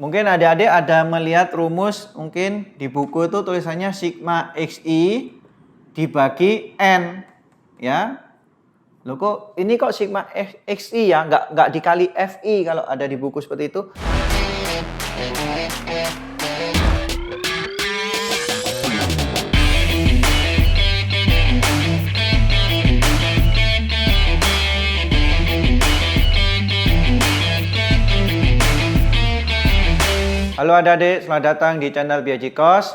Mungkin adik-adik ada melihat rumus, mungkin di buku itu tulisannya sigma XI dibagi N, ya. Loh kok ini kok sigma XI ya, nggak dikali FI kalau ada di buku seperti itu. Halo adik-adik, selamat datang di channel Biajikos.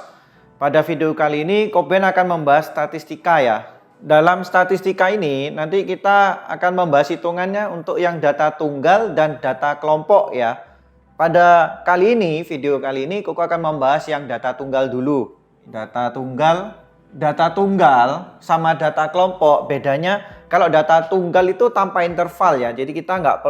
Pada video kali ini, Koben akan membahas statistika ya. Dalam statistika ini, nanti kita akan membahas hitungannya untuk yang data tunggal dan data kelompok ya. Pada kali ini, video kali ini, Koko akan membahas yang data tunggal dulu. Data tunggal sama data kelompok, bedanya kalau data tunggal itu tanpa interval ya. Jadi kita nggak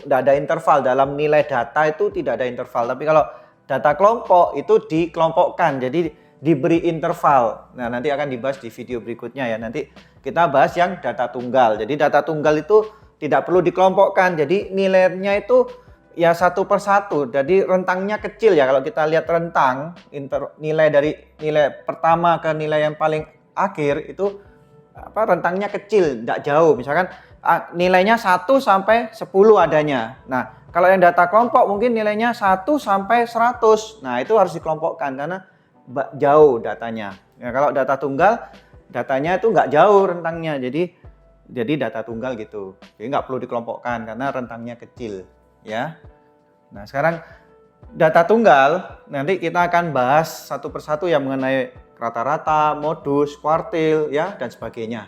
ada interval dalam nilai data itu, tidak ada interval. Tapi kalau data kelompok itu dikelompokkan, jadi diberi interval. Nah, nanti akan dibahas di video berikutnya ya. Nanti kita bahas yang data tunggal. Jadi data tunggal itu tidak perlu dikelompokkan. Jadi nilainya itu ya satu per satu. Jadi rentangnya kecil ya. Kalau kita lihat rentang nilai dari nilai pertama ke nilai yang paling akhir itu rentangnya kecil, tidak jauh. Misalkan nilainya 1 sampai 10 adanya. Nah, kalau yang data kelompok mungkin nilainya 1 sampai 100. Nah, itu harus dikelompokkan karena jauh datanya. Ya, kalau data tunggal, datanya itu nggak jauh rentangnya. Jadi data tunggal gitu. Jadi nggak perlu dikelompokkan karena rentangnya kecil. Ya. Nah, sekarang data tunggal, nanti kita akan bahas satu persatu yang mengenai rata-rata, modus, kuartil, ya, dan sebagainya.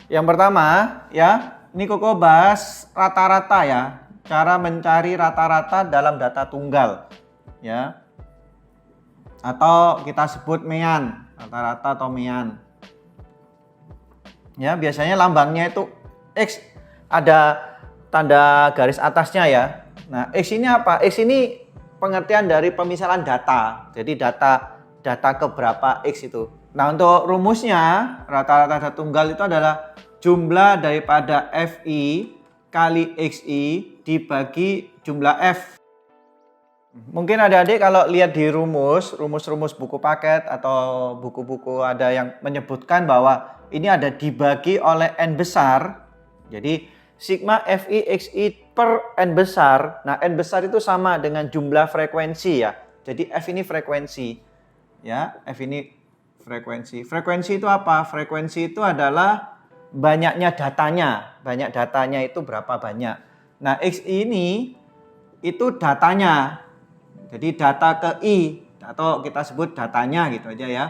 Yang pertama, ya, ini Koko bahas rata-rata ya. Cara mencari rata-rata dalam data tunggal ya, atau kita sebut mean, rata-rata atau mean ya. Biasanya lambangnya itu X, ada tanda garis atasnya ya. Nah, X ini apa? X ini pengertian dari pemisalan data, jadi data keberapa X itu. Nah, untuk rumusnya rata-rata data tunggal itu adalah jumlah daripada FI kali XI dibagi jumlah F. Mungkin adik-adik kalau lihat di rumus buku paket atau buku-buku ada yang menyebutkan bahwa ini ada dibagi oleh N besar. Jadi sigma FI XI per N besar. Nah, N besar itu sama dengan jumlah frekuensi ya. Jadi F ini frekuensi. Ya, F ini frekuensi. Frekuensi itu apa? Frekuensi itu adalah banyaknya datanya. Banyak datanya itu berapa banyak. Nah, X ini itu datanya. Jadi data ke I atau kita sebut datanya gitu aja ya.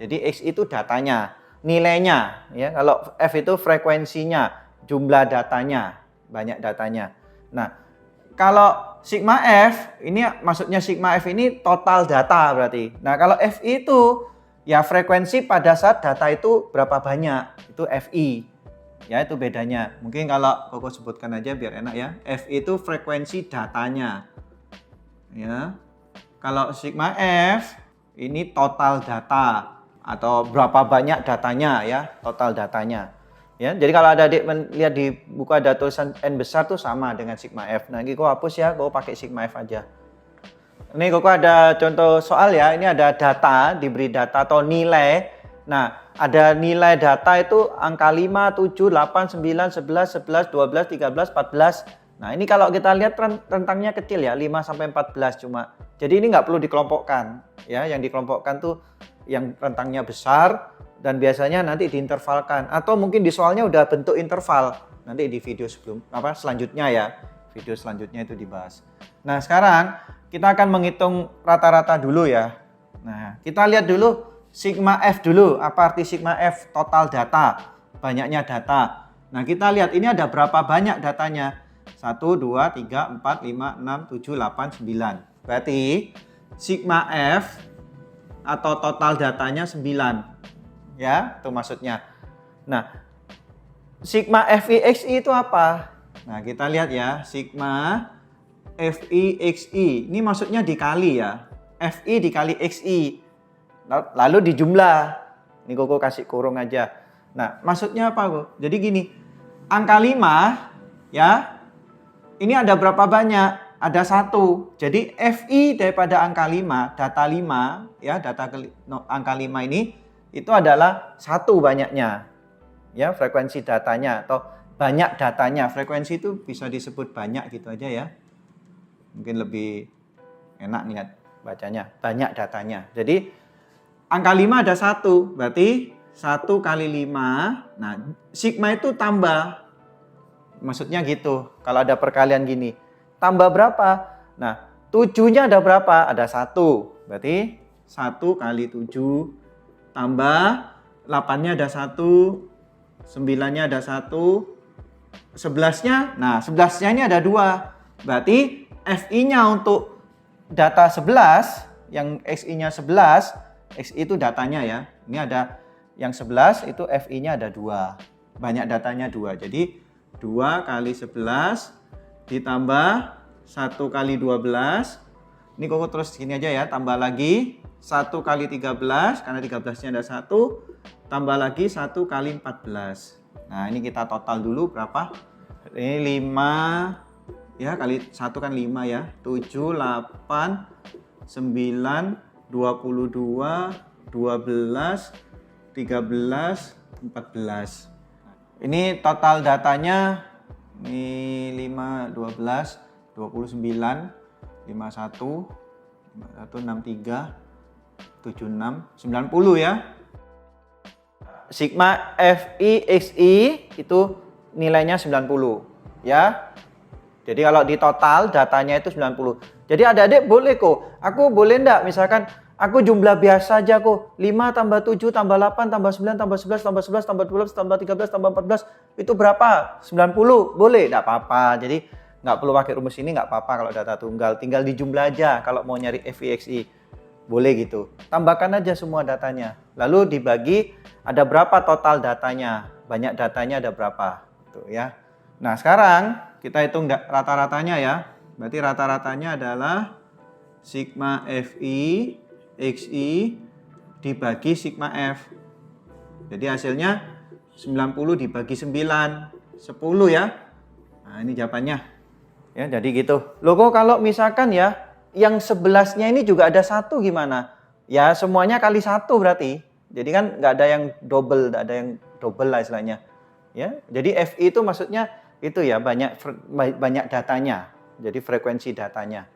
Jadi X itu datanya, nilainya ya. Kalau F itu frekuensinya, jumlah datanya, banyak datanya. Nah, kalau sigma F ini maksudnya sigma F ini total data berarti. Nah, kalau FI itu ya frekuensi pada saat data itu berapa banyak, itu FI. Ya, itu bedanya. Mungkin kalau Koko sebutkan aja biar enak ya. F itu frekuensi datanya. Ya. Kalau sigma F ini total data atau berapa banyak datanya ya, total datanya. Ya, jadi kalau ada adik lihat di buku ada tulisan N besar tuh sama dengan sigma F. Nah, ini Koko hapus ya, Koko pakai sigma F aja. Ini Koko ada contoh soal ya. Ini ada data, diberi data atau nilai. Nah, ada nilai data itu angka 5, 7, 8, 9, 11, 11, 12, 13, 14. Nah, ini kalau kita lihat rentangnya kecil ya, 5 sampai 14 cuma. Jadi ini nggak perlu dikelompokkan. Ya, yang dikelompokkan tuh yang rentangnya besar dan biasanya nanti diintervalkan atau mungkin di soalnya udah bentuk interval. Nanti di video selanjutnya ya. Video selanjutnya itu dibahas. Nah, sekarang kita akan menghitung rata-rata dulu ya. Nah, kita lihat dulu sigma F dulu. Apa arti sigma F? Total data, banyaknya data. Nah, kita lihat ini ada berapa banyak datanya. 1, 2, 3, 4, 5, 6, 7, 8, 9. Berarti sigma F atau total datanya 9. Ya, itu maksudnya. Nah, sigma FI XI itu apa? Nah, kita lihat ya, sigma FI XI. Ini maksudnya dikali ya. FI dikali XI. Lalu dijumlah. Ini Koko kasih kurung aja. Nah, maksudnya apa, Kok? Jadi gini, angka 5 ya. Ini ada berapa banyak? ada 1. Jadi FI daripada angka 5, data 5, ya, angka 5 ini itu adalah 1 banyaknya. Ya, frekuensi datanya atau banyak datanya. Frekuensi itu bisa disebut banyak gitu aja ya. Mungkin lebih enak lihat bacanya. Banyak datanya. Jadi angka 5 ada 1, berarti 1 kali 5. Nah, sigma itu tambah. Maksudnya gitu. Kalau ada perkalian gini. Tambah berapa? Nah, 7-nya ada berapa? Ada 1. Berarti 1 kali 7 tambah 8-nya ada 1, 9-nya ada 1, 11-nya. Nah, 11-nya ini ada 2. Berarti FI-nya untuk data 11, yang XI-nya 11, XI itu datanya ya. Ini ada yang 11 itu FI-nya ada 2. Banyak datanya 2. Jadi 2 kali 11 ditambah 1 kali 12. Ini kok terus gini aja ya, tambah lagi 1 kali 13, karena 13-nya ada 1, tambah lagi 1 kali 14. Nah, ini kita total dulu berapa? Ini 5, ya, kali 1 kan 5 ya. 7, 8, 9, 22, 12, 13, 14. Ini total datanya, ini 5, 12, 29, 51, 63, 76, 90 ya. Sigma FI XI itu nilainya 90 ya. Jadi kalau di total datanya itu 90. Jadi adik-adik boleh kok. Aku boleh enggak misalkan aku jumlah biasa aja kok. 5 tambah 7 tambah 8 tambah 9 tambah 11 tambah 11 tambah 12 tambah 13 tambah 14 itu berapa? 90. Boleh, enggak apa-apa. Jadi nggak perlu pakai rumus ini, nggak apa-apa kalau data tunggal. Tinggal dijumlah aja kalau mau nyari FI/XI. Boleh gitu. Tambahkan aja semua datanya. Lalu dibagi ada berapa total datanya. Banyak datanya ada berapa. Tuh ya. Nah sekarang kita hitung rata-ratanya ya. Berarti rata-ratanya adalah sigma FI XI dibagi sigma F. Jadi hasilnya 90 dibagi 9. 10 ya. Nah ini jawabannya. Ya, jadi gitu. Loh kok kalau misalkan ya, yang 11-nya ini juga ada 1 gimana? Ya semuanya kali 1 berarti. Jadi kan nggak ada yang double, nggak ada yang double lah istilahnya. Ya, jadi FI itu maksudnya itu ya banyak datanya. Jadi frekuensi datanya.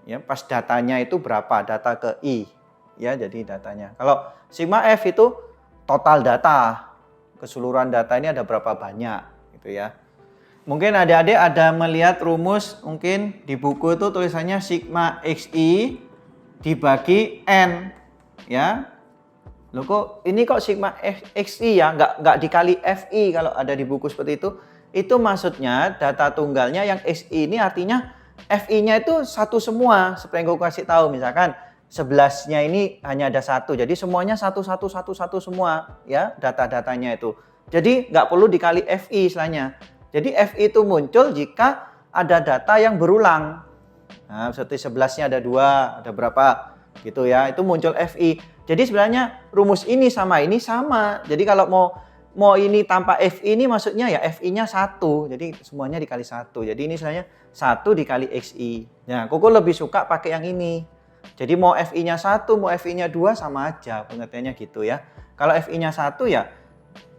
Ya, pas datanya itu berapa? Data ke I. Ya, jadi datanya. Kalau sigma F itu total data. Keseluruhan data ini ada berapa banyak gitu ya. Mungkin adik-adik ada melihat rumus mungkin di buku itu tulisannya sigma XI dibagi N ya. Loh kok ini kok sigma XI ya, nggak dikali FI kalau ada di buku seperti itu. Itu maksudnya data tunggalnya yang XI ini artinya FI-nya itu 1 semua. Seperti yang gue kasih tahu misalkan 11-nya ini hanya ada 1. Jadi semuanya 1 semua ya data-datanya itu. Jadi nggak perlu dikali FI istilahnya. Jadi FI itu muncul jika ada data yang berulang. Nah, seperti 11-nya ada 2, ada berapa gitu ya. Itu muncul FI. Jadi sebenarnya rumus ini sama. Jadi kalau mau ini tanpa FI ini maksudnya ya FI-nya 1. Jadi semuanya dikali 1. Jadi ini sebenarnya 1 dikali XI. Nah, Koko lebih suka pakai yang ini. Jadi mau FI-nya 1, mau FI-nya 2 sama aja pengertiannya gitu ya. Kalau FI-nya 1 ya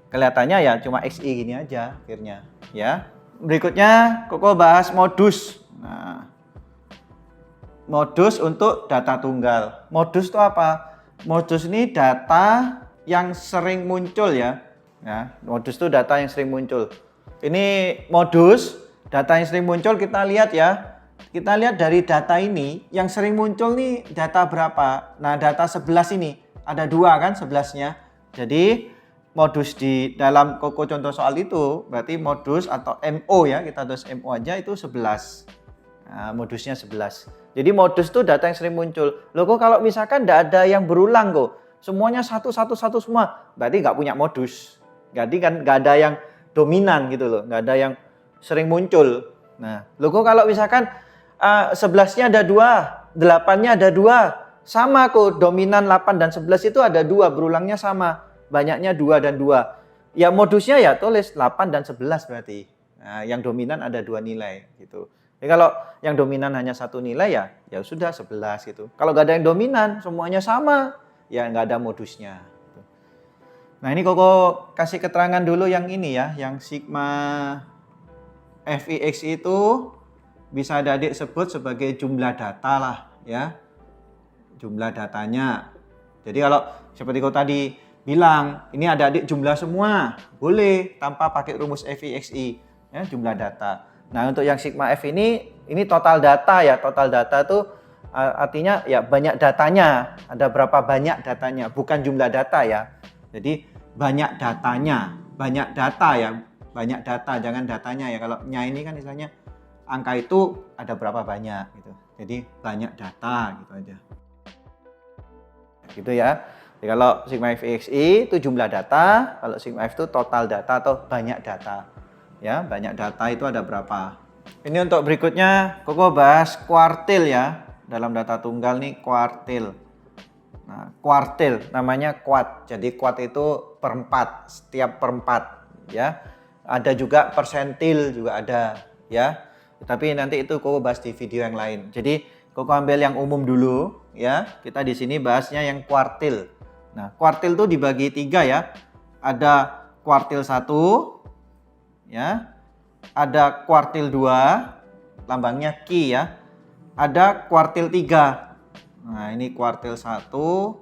kelihatannya ya cuma XI gini aja akhirnya ya. Berikutnya Koko bahas modus. Nah, modus untuk data tunggal. Modus itu apa? Modus ini data yang sering muncul ya. Modus itu data yang sering muncul. Ini modus data yang sering muncul kita lihat ya. Kita lihat dari data ini yang sering muncul nih data berapa? Nah, data 11 ini ada 2 kan 11-nya. Jadi modus di dalam Koko contoh soal itu berarti modus atau MO ya, kita tulis MO aja itu 11. Nah, modusnya 11. Jadi modus itu data yang sering muncul. Loh kok kalau misalkan tidak ada yang berulang kok, semuanya satu semua, berarti nggak punya modus. Jadi kan nggak ada yang dominan gitu loh, nggak ada yang sering muncul. Nah, loh kok kalau misalkan 11-nya ada 2, 8-nya ada 2, sama kok dominan 8 dan 11 itu ada 2, berulangnya sama. Banyaknya 2 dan 2. Ya modusnya ya tulis 8 dan 11 berarti. Nah, yang dominan ada 2 nilai gitu. Jadi kalau yang dominan hanya satu nilai ya sudah 11 gitu. Kalau nggak ada yang dominan, semuanya sama, ya nggak ada modusnya. Nah ini Koko kasih keterangan dulu yang ini ya, yang sigma Fix itu bisa adik sebut sebagai jumlah data lah ya, jumlah datanya. Jadi kalau seperti kau tadi bilang, ini adik jumlah semua, boleh tanpa pakai rumus FIXI ya, jumlah data. Nah untuk yang sigma F ini total data ya, total data itu artinya ya banyak datanya, ada berapa banyak datanya, bukan jumlah data ya. Jadi banyak datanya, banyak data ya, banyak data, jangan datanya ya. Kalau nya ini kan misalnya angka itu ada berapa banyak gitu. Jadi banyak data gitu aja. Gitu ya. Jadi kalau sigma FXI itu jumlah data, kalau sigma F itu total data atau banyak data. Ya, banyak data itu ada berapa. Ini untuk berikutnya Koko bahas kuartil ya. Dalam data tunggal nih kuartil. Nah, kuartil namanya kuat. Jadi kuat itu perempat, setiap perempat ya. Ada juga persentil juga ada ya. Tapi nanti itu Koko bahas di video yang lain. Jadi Koko ambil yang umum dulu ya. Kita di sini bahasnya yang kuartil. Nah, kuartil itu dibagi 3 ya. Ada kuartil 1 ya. Ada kuartil 2, lambangnya Ki ya. Ada kuartil 3. Nah, ini kuartil 1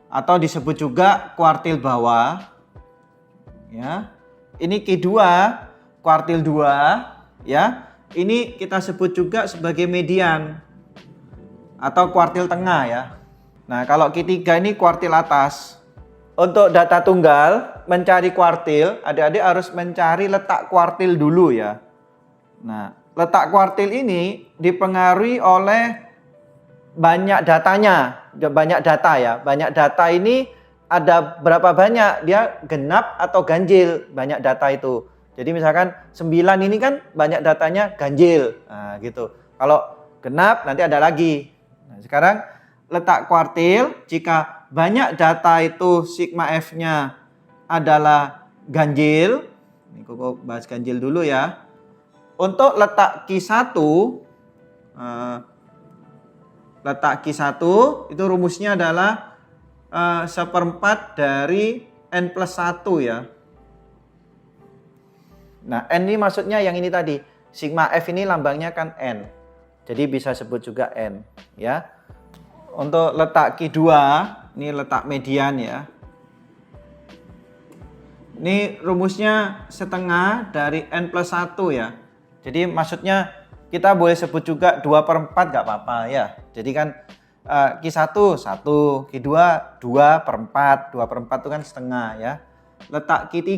atau disebut juga kuartil bawah. Ya. Ini Q2, kuartil 2 ya. Ini kita sebut juga sebagai median atau kuartil tengah ya. Nah, kalau Q3 ini kuartil atas. Untuk data tunggal mencari kuartil, adik-adik harus mencari letak kuartil dulu ya. Nah, letak kuartil ini dipengaruhi oleh banyak datanya, banyak data ya. Banyak data ini ada berapa banyak, dia genap atau ganjil banyak data itu. Jadi misalkan 9 ini kan banyak datanya ganjil. Nah, gitu. Kalau genap nanti ada lagi. Nah, sekarang letak kuartil, jika banyak data itu sigma F-nya adalah ganjil. Ini Koko bahas ganjil dulu ya. Untuk letak Q1, letak Q1 itu rumusnya adalah 1/4 dari N plus 1 ya. Nah, N ini maksudnya yang ini tadi. Sigma F ini lambangnya kan N. Jadi bisa sebut juga N ya. Untuk letak Q2, ini letak median ya. Ini rumusnya setengah dari N plus 1 ya. Jadi maksudnya kita boleh sebut juga 2/4 gak apa-apa ya. Jadi kan Q1 1, Q2 2/4. 2/4 itu kan setengah ya. Letak Q3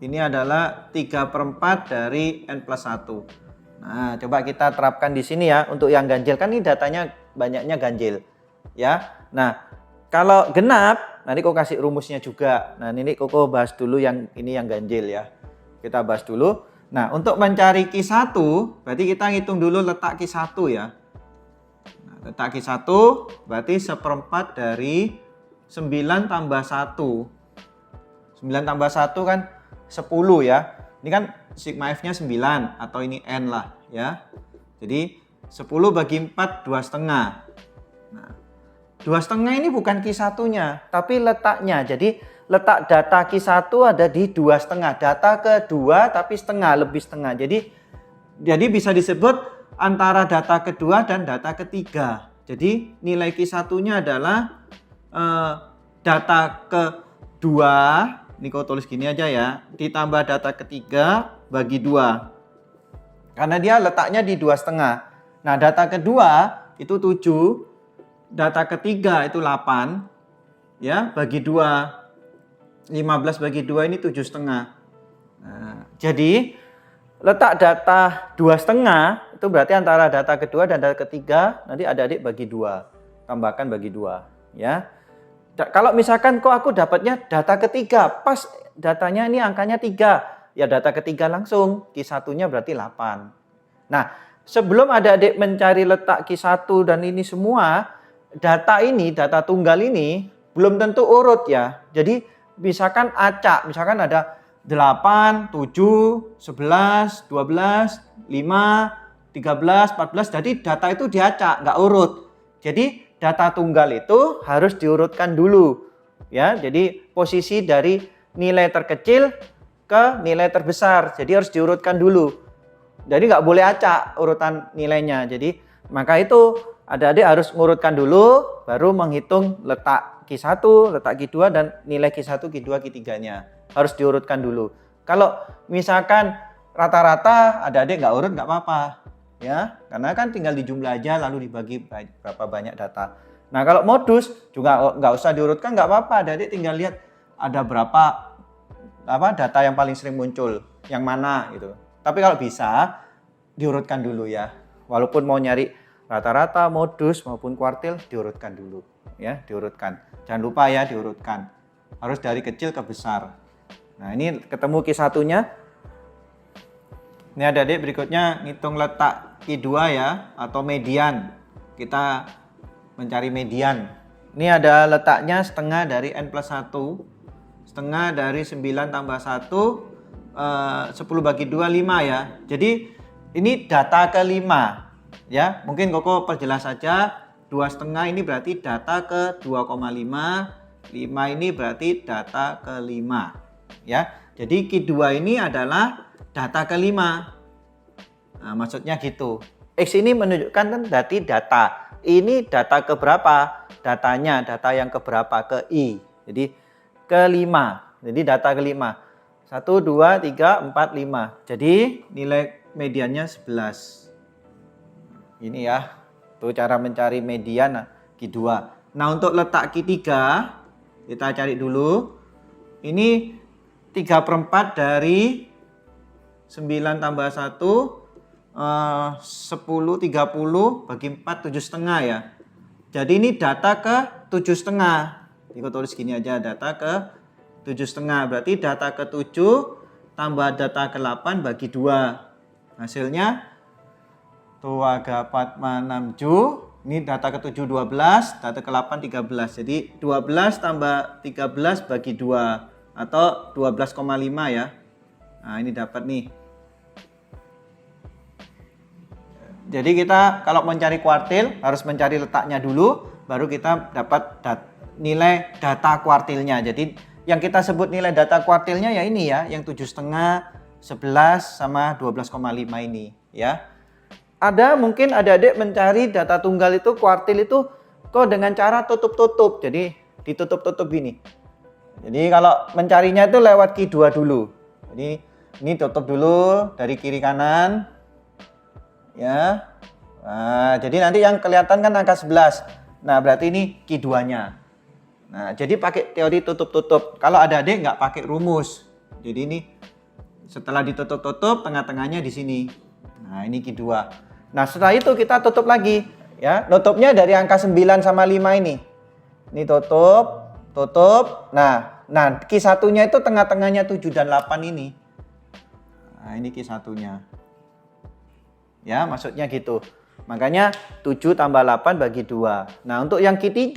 ini adalah 3/4 dari N plus 1. Nah, coba kita terapkan di sini ya. Untuk yang ganjil kan ini datanya banyaknya ganjil ya. Nah, kalau genap nanti Koko kasih rumusnya juga. Nah, ini Koko bahas dulu yang ini yang ganjil ya. Kita bahas dulu. Nah, untuk mencari Q1 berarti kita ngitung dulu letak Q1 ya. Nah, letak Q1 berarti 1/4 dari 9 tambah 1. 9 tambah 1 kan 10 ya. Ini kan sigma F-nya 9 atau ini N lah ya. Jadi 10 bagi 4 2,5. Nah, 2,5 ini bukan Q1-nya, tapi letaknya. Jadi letak data Q1 ada di 2,5. Data kedua tapi setengah, lebih setengah. Jadi bisa disebut antara data kedua dan data ketiga. Jadi nilai Q1-nya adalah data kedua, ini kau tulis gini aja ya, ditambah data ketiga bagi 2. Karena dia letaknya di 2,5. Nah, data kedua itu 7, data ketiga itu 8, ya, bagi 2. 15 bagi 2 ini 7,5. Nah, jadi letak data 2,5 itu berarti antara data kedua dan data ketiga, nanti adik-adik bagi 2. Tambahkan bagi 2, ya. Kalau misalkan kok aku dapatnya data ketiga, pas datanya ini angkanya 3, ya data ketiga langsung, Q1-nya berarti 8. Nah, sebelum adik-adik mencari letak Q1 dan ini semua, data tunggal ini belum tentu urut ya. Jadi misalkan acak, misalkan ada 8, 7, 11, 12, 5, 13, 14. Jadi data itu diacak, nggak urut. Jadi data tunggal itu harus diurutkan dulu. Ya, jadi posisi dari nilai terkecil ke nilai terbesar. Jadi harus diurutkan dulu. Jadi nggak boleh acak urutan nilainya. Jadi maka itu adik-adik harus ngurutkan dulu, baru menghitung letak Q1, letak Q2, dan nilai Q1, Q2, Q3-nya. Harus diurutkan dulu. Kalau misalkan rata-rata adik-adik nggak urut nggak apa-apa. Ya, karena kan tinggal dijumlah aja lalu dibagi berapa banyak data. Nah, kalau modus juga nggak usah diurutkan, nggak apa-apa. Adik-adik tinggal lihat ada berapa data yang paling sering muncul, yang mana gitu. Tapi kalau bisa diurutkan dulu ya. Walaupun mau nyari rata-rata, modus maupun kuartil, diurutkan dulu ya, diurutkan. Jangan lupa ya diurutkan. Harus dari kecil ke besar. Nah, ini ketemu Q1-nya. Ini adik-adik berikutnya ngitung letak Q2 ya, atau median. Kita mencari median. Ini ada letaknya setengah dari N plus 1. Setengah dari 9 tambah 1, 10 bagi 2, 5 ya. Jadi ini data ke-5 ya. Mungkin Koko perjelas saja. 2,5 ini berarti data ke 2,5. 5 ini berarti data ke-5 ya. Jadi Q2 ini adalah data ke-5. Nah, maksudnya gitu. X ini menunjukkan kan berarti data. Ini data ke berapa? Datanya, data yang ke berapa? Ke I. Jadi ke-5. Jadi data ke-5. 1, 2, 3, 4, 5. Jadi nilai mediannya 11. Ini ya. Tuh cara mencari median Q2. Nah, untuk letak Q3 kita cari dulu. Ini 3/4 dari 9 tambah 1, 10, 30 bagi 4, 7,5 ya. Jadi ini data ke 7,5. Ini aku tulis gini aja, data ke 7,5. Berarti data ke 7 tambah data ke 8 bagi 2. Hasilnya tuh agak 4, 6, 7. Ini data ke 7 12, data ke 8 13. Jadi 12 tambah 13 bagi 2 atau 12,5 ya. Nah, ini dapat nih. Jadi kita kalau mencari kuartil harus mencari letaknya dulu, baru kita dapat nilai data kuartilnya. Jadi yang kita sebut nilai data kuartilnya ya ini ya, yang 7,5, 11 sama 12,5 ini ya. Ada mungkin adik-adik mencari data tunggal itu kuartil itu kok dengan cara tutup-tutup. Jadi ditutup-tutup gini. Jadi kalau mencarinya itu lewat Q2 dulu. Jadi ini tutup dulu dari kiri kanan. Ya. Nah, jadi nanti yang kelihatan kan angka 11. Nah, berarti ini Q2-nya. Nah, jadi pakai teori tutup-tutup. Kalau adik-adik nggak pakai rumus. Jadi ini setelah ditutup-tutup, tengah-tengahnya di sini. Nah, ini Q2. Nah, setelah itu kita tutup lagi. Ya, nutupnya dari angka 9 sama 5 ini. Ini tutup, tutup. Nah Q1-nya itu tengah-tengahnya 7 dan 8 ini. Nah, ini Q1-nya. Ya, maksudnya gitu. Makanya 7 tambah 8 bagi 2. Nah, untuk yang Q3,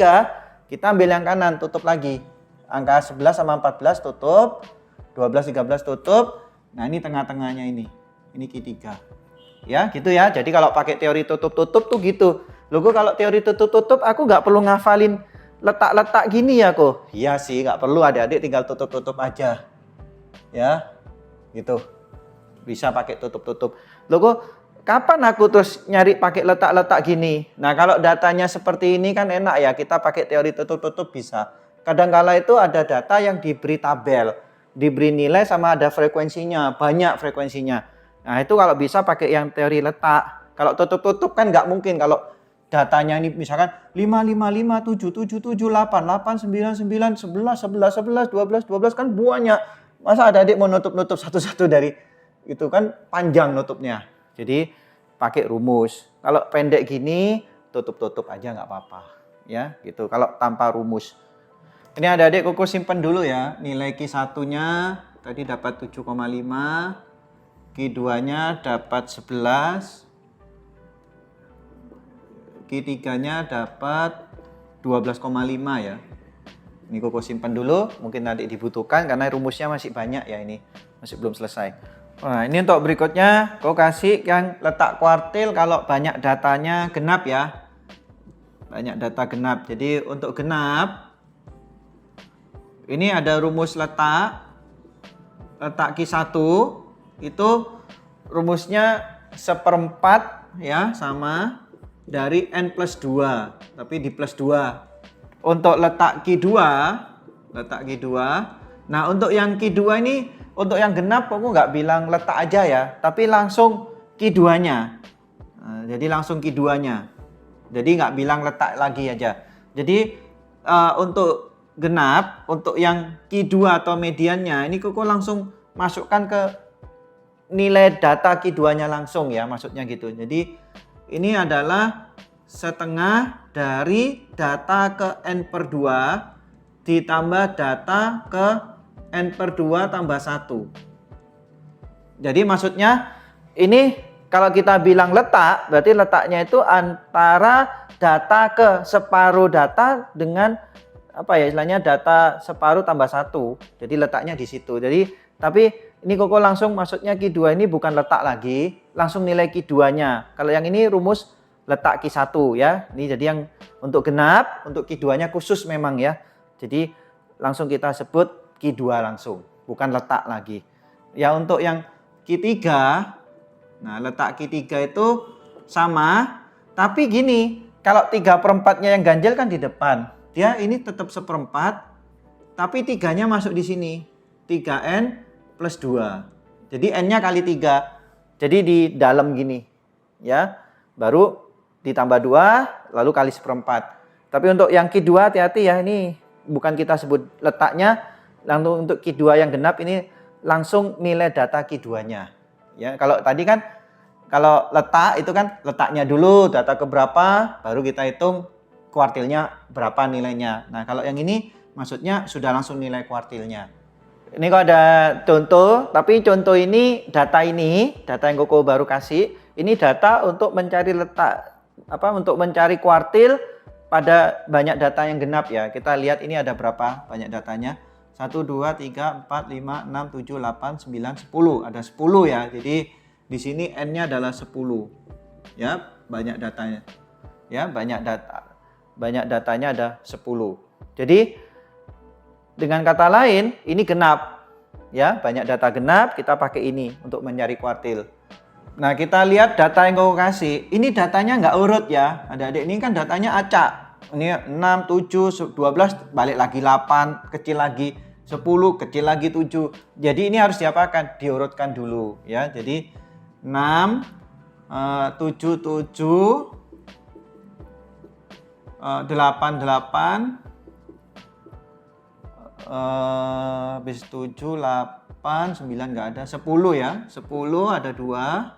kita ambil yang kanan, tutup lagi. Angka 11 sama 14 tutup, 12, 13 tutup. Nah, ini tengah-tengahnya ini. Ini Q3. Ya, gitu ya. Jadi kalau pakai teori tutup-tutup tuh gitu. Loh, kalau teori tutup-tutup aku nggak perlu ngafalin letak-letak gini ya kok. Iya sih, nggak perlu, adik-adik tinggal tutup-tutup aja. Ya, gitu. Bisa pakai tutup-tutup. Loh, kapan aku terus nyari pakai letak-letak gini? Nah, kalau datanya seperti ini kan enak ya, kita pakai teori tutup-tutup bisa. Kadang-kala itu ada data yang diberi tabel, diberi nilai sama ada frekuensinya, banyak frekuensinya. Nah, itu kalau bisa pakai yang teori letak. Kalau tutup-tutup kan nggak mungkin, kalau datanya ini misalkan 5, 5, 5, 7, 7, 7, 8, 8, 9, 9, 11, 11, 11, 12, 12 kan banyak. Masa ada adik mau nutup-nutup satu-satu dari itu kan panjang nutupnya. Jadi pakai rumus. Kalau pendek gini tutup-tutup aja nggak apa-apa. Ya gitu. Kalau tanpa rumus. Ini adik-adik Koko simpen dulu ya. Nilai Q1-nya tadi dapat 7,5. Q2-nya dapat 11. Q3-nya dapat 12,5 ya. Ini Koko simpan dulu, mungkin nanti dibutuhkan karena rumusnya masih banyak ya, ini masih belum selesai. Nah, ini untuk berikutnya Koko kasih yang letak kuartil kalau banyak datanya genap ya. Banyak data genap. Jadi untuk genap ini ada rumus letak Q1 itu rumusnya 1/4 ya, sama dari N plus 2, tapi di plus 2. Untuk letak Q2, nah untuk yang Q2 ini, untuk yang genap aku nggak bilang letak aja ya, tapi langsung Q2-nya. Nah, jadi langsung Q2-nya. Jadi nggak bilang letak lagi aja. Jadi untuk genap, untuk yang Q2 atau mediannya, ini Koko langsung masukkan ke nilai data Q2-nya langsung ya, maksudnya gitu. Jadi ini adalah setengah dari data ke N per 2 ditambah data ke N per 2 tambah 1. Jadi maksudnya ini kalau kita bilang letak, berarti letaknya itu antara data ke separuh data dengan apa ya istilahnya, data separuh tambah 1. Jadi letaknya di situ. Jadi tapi ini Koko langsung maksudnya Q2 ini bukan letak lagi, langsung nilai Q2-nya. Kalau yang ini rumus letak Q1 ya. Ini jadi yang untuk genap, untuk Q2-nya khusus memang ya. Jadi langsung kita sebut Q2 langsung, bukan letak lagi. Ya untuk yang Q3, nah letak Q3 itu sama, tapi gini, kalau 3/4-nya yang ganjil kan di depan. Dia ini tetap 1/4, tapi 3-nya masuk di sini. 3N plus 2. Jadi N-nya kali 3. Jadi di dalam gini. Ya, baru ditambah 2, lalu kali 1/4. Tapi untuk yang Q2 hati-hati ya, ini bukan kita sebut letaknya. Langsung untuk Q2 yang genap ini langsung nilai data Q2-nya. Ya, kalau tadi kan kalau letak itu kan letaknya dulu, data keberapa, baru kita hitung kuartilnya berapa nilainya. Nah, kalau yang ini maksudnya sudah langsung nilai kuartilnya. Ini kok ada contoh, tapi contoh ini data yang Koko baru kasih, ini data untuk mencari letak untuk mencari kuartil pada banyak data yang genap ya. Kita lihat ini ada berapa banyak datanya. 1, 2, 3, 4, 5, 6, 7, 8, 9, 10. Ada 10 ya. Jadi di sini N-nya adalah 10. Ya, banyak datanya. Ya, banyak data. Banyak datanya ada 10. Jadi dengan kata lain ini genap. Ya, banyak data genap, kita pakai ini untuk mencari kuartil. Nah, kita lihat data yang Koko kasih. Ini datanya nggak urut ya. Adik-adik, ini kan datanya acak. Ini 6, 7, 12, balik lagi 8, kecil lagi 10, kecil lagi 7. Jadi ini harus diapakan? Diurutkan dulu ya. Jadi 6, 7, 7, 8, 8, habis 7, 8, 9 nggak ada, 10 ya. 10 ada 2.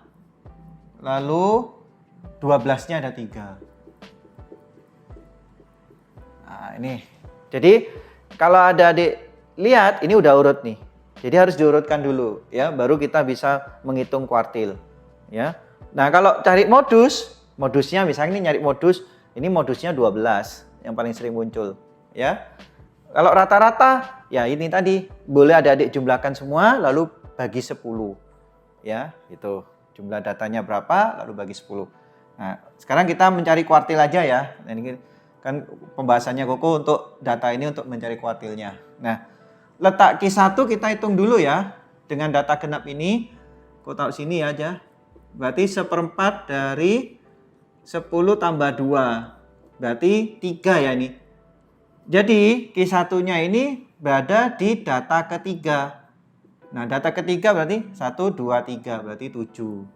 Lalu 12-nya ada 3. Nah, ini. Jadi kalau ada adik lihat ini udah urut nih. Jadi harus diurutkan dulu ya, baru kita bisa menghitung kuartil ya. Nah, kalau cari modusnya misalnya ini nyari modus, ini modusnya 12 yang paling sering muncul ya. Kalau rata-rata ya ini tadi boleh adik-adik jumlahkan semua lalu bagi 10 ya, itu. Jumlah datanya berapa, lalu bagi 10. Nah, sekarang kita mencari kuartil aja ya. Nah, ini kan pembahasannya Koko untuk data ini untuk mencari kuartilnya. Nah, letak Q1 kita hitung dulu ya. Dengan data genap ini, Koko taruh sini aja. Berarti 1/4 dari 10 tambah 2. Berarti 3 ya ini. Jadi Q1-nya ini berada di data ketiga. Nah, data ketiga berarti 1, 2, 3, berarti 7.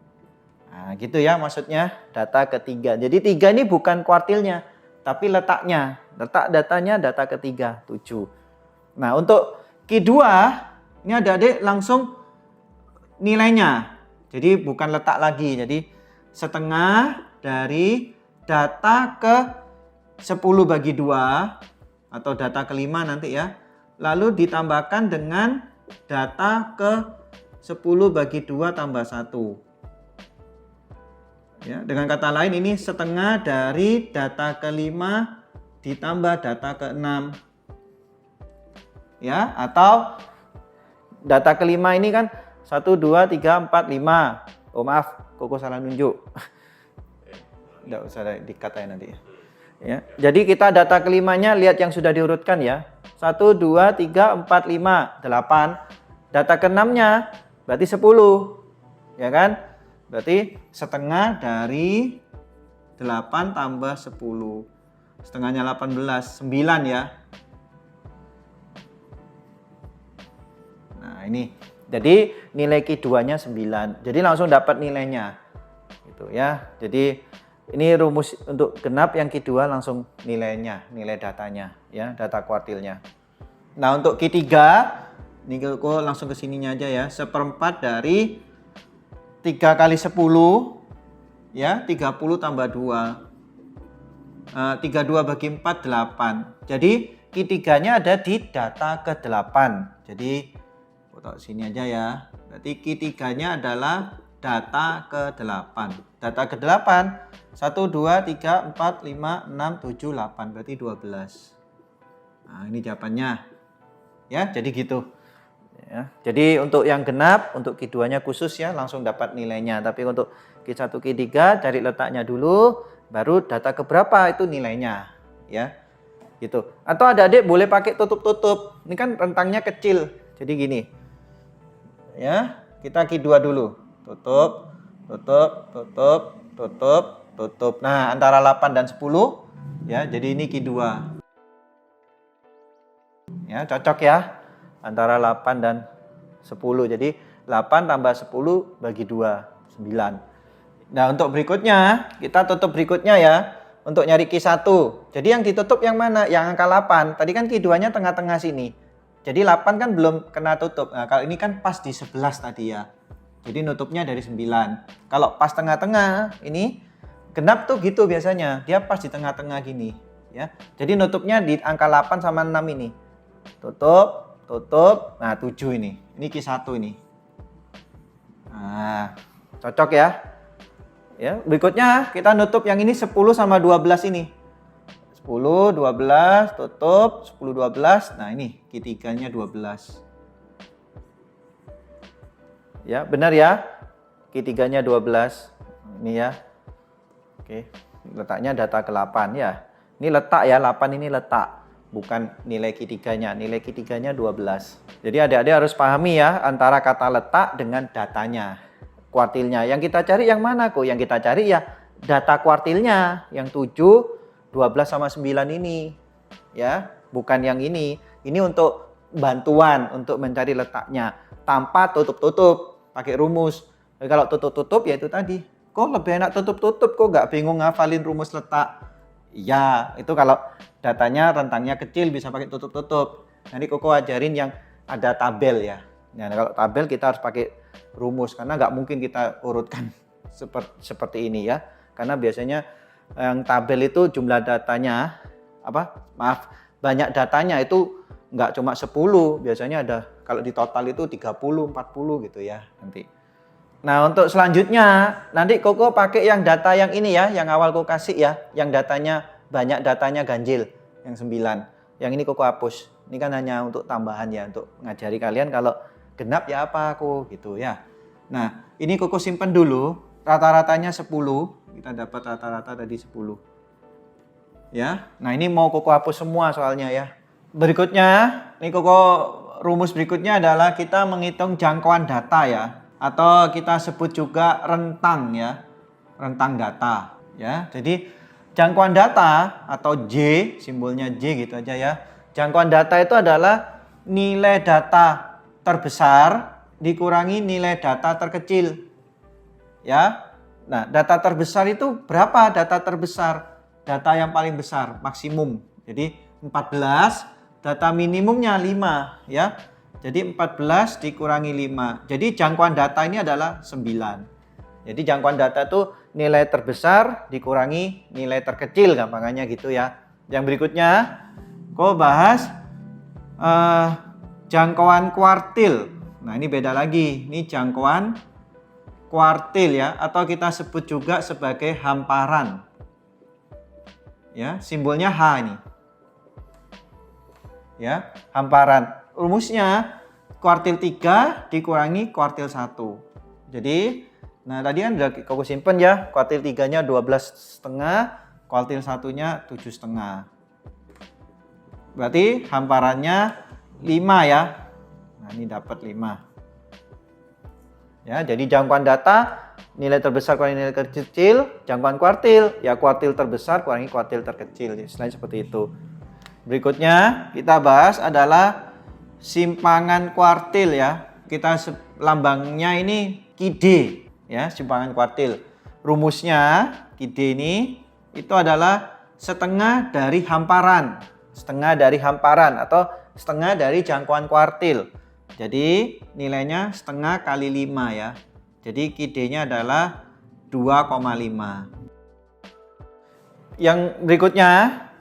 Nah, gitu ya maksudnya data ketiga. Jadi 3 ini bukan kuartilnya, tapi letaknya. Letak datanya data ketiga, 7. Nah, untuk Q2, ini adik-adik langsung nilainya. Jadi bukan letak lagi. Jadi setengah dari data ke 10 bagi 2, atau data kelima nanti ya. Lalu ditambahkan dengan data ke 10 bagi 2 tambah 1. Ya, dengan kata lain ini setengah dari data ke-5 ditambah data ke-6. ya, atau data kelima ini kan 1, 2, 3, 4, 5. Oh maaf, Koko salah nunjuk. Nggak usah dikat aja nanti. Ya. Jadi kita data kelimanya lihat yang sudah diurutkan ya. 1, 2, 3, 4, 5, 8. Data keenamnya berarti 10. Ya kan? Berarti setengah dari 8 tambah 10. Setengahnya 18, 9 ya. Nah ini. Jadi nilai Q2-nya 9. Jadi langsung dapat nilainya. Gitu ya. Jadi ini rumus untuk genap yang Q2 langsung nilainya, nilai datanya ya, data kuartilnya. Nah, untuk Q3 ini Koko langsung ke sininya aja ya. 1/4 dari 3 kali 10 ya, 30 tambah 2. 32 bagi 4 8. Jadi Q3-nya ada di data ke-8. Jadi taruh sini aja ya. Berarti Q3-nya adalah data ke-8. Data ke-8 1, 2, 3, 4, 5, 6, 7, 8. Berarti 12. Nah, ini jawabannya. Ya, jadi gitu. Ya, jadi untuk yang genap, untuk Q2-nya khusus ya, langsung dapat nilainya. Tapi untuk Q1, Q3 cari letaknya dulu, baru data keberapa itu nilainya. Ya, gitu. Atau adik-adik boleh pakai tutup-tutup. Ini kan rentangnya kecil. Jadi gini. Ya, kita Q2 dulu. Tutup, tutup, tutup, tutup, tutup. Nah, antara 8 dan 10 ya, jadi ini Q2. Ya, cocok ya. Antara 8 dan 10. Jadi 8 tambah 10 bagi 2, 9. Nah, untuk berikutnya, kita tutup berikutnya ya. Untuk nyari Q1. Jadi yang ditutup yang mana? Yang angka 8. Tadi kan Q2-nya tengah-tengah sini. Jadi 8 kan belum kena tutup. Nah, kalau ini kan pas di 11 tadi ya. Jadi nutupnya dari 9. Kalau pas tengah-tengah, ini genap tuh gitu biasanya. Dia pas di tengah-tengah gini. Ya. Jadi nutupnya di angka 8 sama 6 ini. Tutup, tutup. Nah 7 ini. Ini Q1 ini. Nah, cocok ya. Ya, berikutnya kita nutup yang ini 10 sama 12 ini. 10, 12, tutup, 10, 12. Nah ini Q3-nya 12. Ya, benar ya. Q3-nya 12. Ini ya. Oke, letaknya data ke-8 ya. Ini letak ya, 8 ini letak. Bukan nilai Q3-nya. Nilai Q3-nya 12. Jadi adik-adik harus pahami ya antara kata letak dengan datanya. Kuartilnya. Yang kita cari yang mana kok? Yang kita cari ya data kuartilnya. Yang 7, 12 sama 9 ini. Ya, bukan yang ini. Ini untuk bantuan untuk mencari letaknya tanpa tutup-tutup. Pakai rumus. Jadi kalau tutup-tutup ya itu tadi. Kok lebih enak tutup-tutup, kok nggak bingung ngafalin rumus letak? Iya, itu kalau datanya rentangnya kecil bisa pakai tutup-tutup. Nanti Koko ajarin yang ada tabel ya. Nah, kalau tabel kita harus pakai rumus karena nggak mungkin kita urutkan seperti ini ya. Karena biasanya yang tabel itu jumlah datanya banyak datanya itu nggak cuma 10, biasanya ada kalau di total itu 30, 40 gitu ya nanti. Nah, untuk selanjutnya nanti Koko pakai yang data yang ini ya, yang awal Koko kasih ya, yang datanya banyak, datanya ganjil, yang 9. Yang ini Koko hapus. Ini kan hanya untuk tambahan ya, untuk ngajari kalian kalau genap ya apa aku gitu ya. Nah, ini Koko simpen dulu, rata-ratanya 10. Kita dapat rata-rata tadi 10. Ya. Nah, ini mau Koko hapus semua soalnya ya. Berikutnya, ini Koko rumus berikutnya adalah kita menghitung jangkauan data ya. Atau kita sebut juga rentang ya, rentang data ya. Jadi jangkauan data atau J, simbolnya J gitu aja ya. Jangkauan data itu adalah nilai data terbesar dikurangi nilai data terkecil ya. Nah, data terbesar itu berapa? Data terbesar, data yang paling besar, maksimum. Jadi 14, data minimumnya 5 ya. Jadi 14 dikurangi 5. Jadi jangkauan data ini adalah 9. Jadi jangkauan data itu nilai terbesar dikurangi nilai terkecil, gampangannya gitu ya. Yang berikutnya, Kau bahas jangkauan kuartil. Nah ini beda lagi. Ini jangkauan kuartil ya. Atau kita sebut juga sebagai hamparan. Ya, simbolnya H ini. Ya, hamparan. rumusnya kuartil 3 dikurangi kuartil 1. Jadi, nah tadi kan udah aku simpen ya, kuartil 3-nya 12,5, kuartil 1-nya 7,5. Berarti hamparannya 5 ya. Nah, ini dapat 5. Ya, jadi jangkauan data nilai terbesar kurangi nilai terkecil, jangkauan kuartil ya kuartil terbesar kurangi kuartil terkecil. Istilahnya seperti itu. Berikutnya kita bahas adalah simpangan kuartil ya. Kita lambangnya ini KID ya, simpangan kuartil. Rumusnya KID ini itu adalah setengah dari hamparan. Setengah dari hamparan atau setengah dari jangkauan kuartil. Jadi nilainya setengah kali 5 ya. Jadi KID-nya adalah 2,5. Yang berikutnya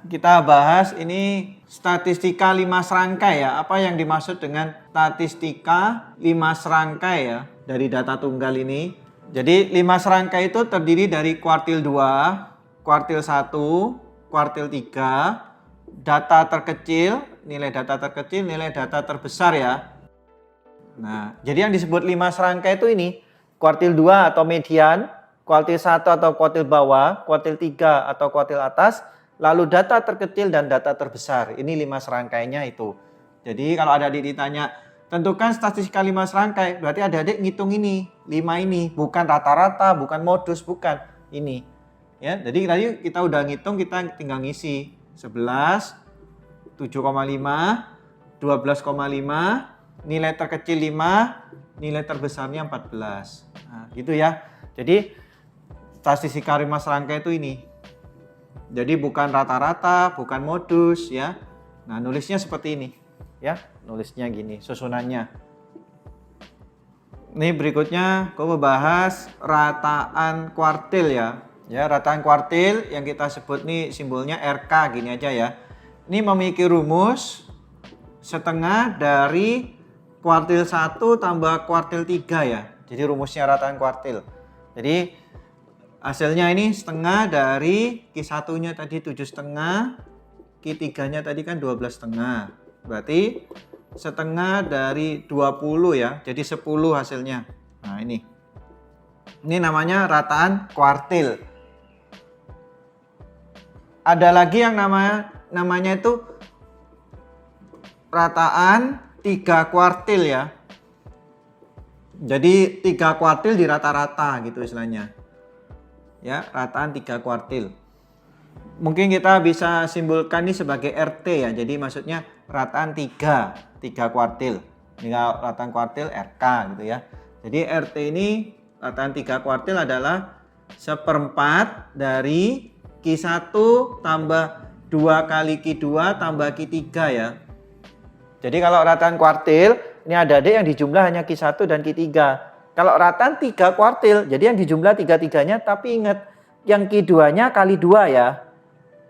kita bahas ini statistika 5 serangkai ya. Apa yang dimaksud dengan statistika 5 serangkai ya dari data tunggal ini? Jadi 5 serangkai itu terdiri dari kuartil 2, kuartil 1, kuartil 3, data terkecil, nilai data terkecil, nilai data terbesar ya. Nah, jadi yang disebut 5 serangkai itu ini kuartil 2 atau median, kuartil 1 atau kuartil bawah, kuartil 3 atau kuartil atas, lalu data terkecil dan data terbesar. Ini 5 serangkainya itu. Jadi kalau ada adik ditanya, tentukan statistika 5 serangkai, berarti adik-adik ngitung ini, 5 ini, bukan rata-rata, bukan modus, bukan ini. Ya, jadi tadi kita udah ngitung, kita tinggal ngisi 11, 7,5, 12,5, nilai terkecil 5, nilai terbesarnya 14. Nah, gitu ya. Jadi statistika 5 serangkai itu ini. Jadi bukan rata-rata, bukan modus ya. Nah, nulisnya seperti ini ya. Nulisnya gini, susunannya. Ini berikutnya aku bahas rataan kuartil ya. Ya, rataan kuartil yang kita sebut nih simbolnya RK gini aja ya. Ini memiliki rumus setengah dari kuartil 1 tambah kuartil 3 ya. Jadi rumusnya rataan kuartil. Jadi hasilnya ini setengah dari Q1-nya tadi 7,5, Q3-nya tadi kan 12,5. Berarti setengah dari 20 ya. Jadi 10 hasilnya. Nah, ini. Ini namanya rataan kuartil. Ada lagi yang namanya itu rataan 3 kuartil ya. Jadi 3 kuartil di rata-rata gitu istilahnya. Ya, rataan 3 kuartil. Mungkin kita bisa simbolkan ini sebagai RT ya. Jadi maksudnya rataan 3 kuartil. Ini rataan kuartil RK gitu ya. Jadi RT ini rataan 3 kuartil adalah seperempat dari Q1 tambah 2 kali Q2 tambah Q3 ya. Jadi kalau rataan kuartil, ini ada adik yang dijumlah hanya Q1 dan Q3. Kalau rataan 3 kuartil, jadi yang dijumlah 3-3-nya, tapi ingat yang Q2-nya kali 2 ya.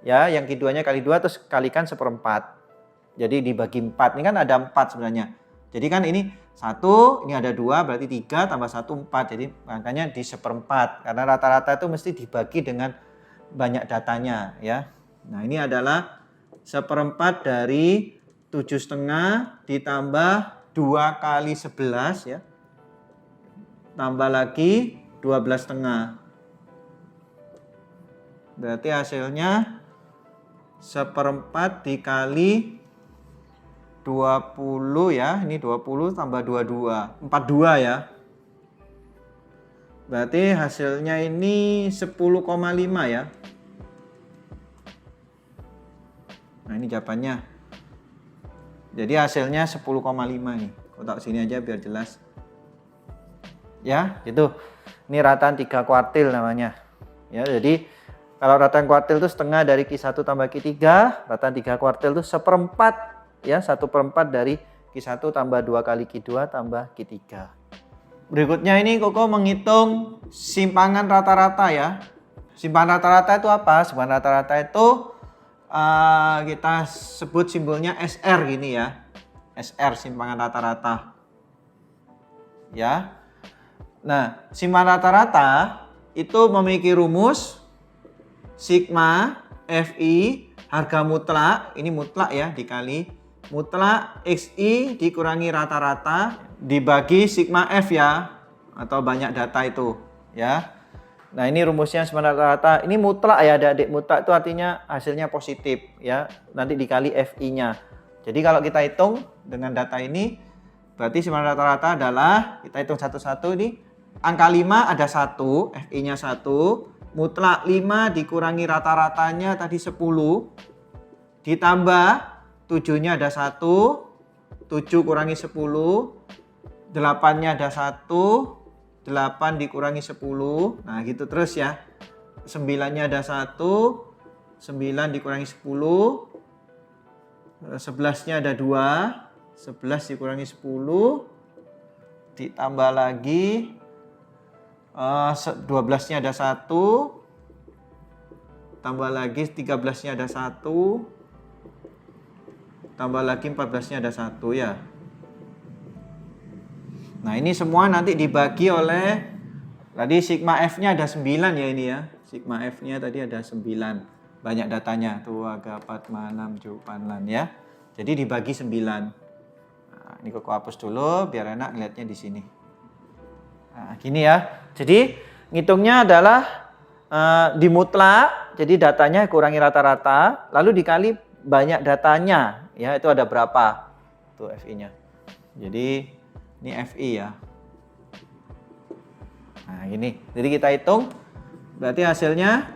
Ya, yang Q2-nya kali 2 terus kalikan seperempat. Jadi dibagi 4, ini kan ada 4 sebenarnya. Jadi kan ini 1, ini ada 2, berarti 3 tambah 1, 4. Jadi makanya di seperempat. Karena rata-rata itu mesti dibagi dengan banyak datanya ya. Nah, ini adalah seperempat dari 7,5 ditambah 2 kali 11 ya. Tambah lagi 12,5. Berarti hasilnya seperempat dikali 20 ya. Ini 20 tambah 22. 42 ya. Berarti hasilnya ini 10,5 ya. Nah, ini jawabannya. Jadi hasilnya 10,5 nih. Kotak sini aja biar jelas. Ya, gitu. Ini rataan 3 kuartil namanya. Ya, jadi kalau rataan kuartil itu setengah dari Q1 tambah Q3, rataan 3 kuartil itu seperempat ya, 1/4 dari Q1 tambah 2 kali Q2 tambah Q3. Berikutnya ini Koko menghitung simpangan rata-rata ya. Simpangan rata-rata itu apa? Simpangan rata-rata itu kita sebut simbolnya SR gini ya. SR simpangan rata-rata. Ya. Nah, simpangan rata-rata itu memiliki rumus sigma FI harga mutlak, ini mutlak ya, dikali mutlak XI dikurangi rata-rata dibagi sigma F ya, atau banyak data itu ya. Nah ini rumusnya sigma rata-rata, ini mutlak ya adik-adik, mutlak itu artinya hasilnya positif ya, nanti dikali FI-nya. Jadi kalau kita hitung dengan data ini, berarti sigma rata-rata adalah, kita hitung satu-satu ini, angka 5 ada 1, FI-nya 1, mutlak 5 dikurangi rata-ratanya tadi 10, ditambah 7-nya ada 1, 7 kurangi 10, 8-nya ada 1, 8 dikurangi 10, nah gitu terus ya. 9-nya ada 1, 9 dikurangi 10, 11-nya ada 2, 11 dikurangi 10, ditambah lagi 12-nya ada 1, tambah lagi 13-nya ada 1, tambah lagi 14-nya ada 1 ya. Nah ini semua nanti dibagi oleh, tadi sigma F-nya ada 9 ya ini ya. Sigma F-nya tadi ada 9. Banyak datanya. Tuh agak 4, 6, 7, ya. Jadi dibagi 9. Nah, ini Koko hapus dulu biar enak ngeliatnya di sini. Nah gini ya. Jadi ngitungnya adalah dimutlak. Jadi datanya kurangi rata-rata. Lalu dikali banyak datanya. Ya itu ada berapa. Tuh FI-nya. Jadi ini FI ya. Nah ini, jadi kita hitung, berarti hasilnya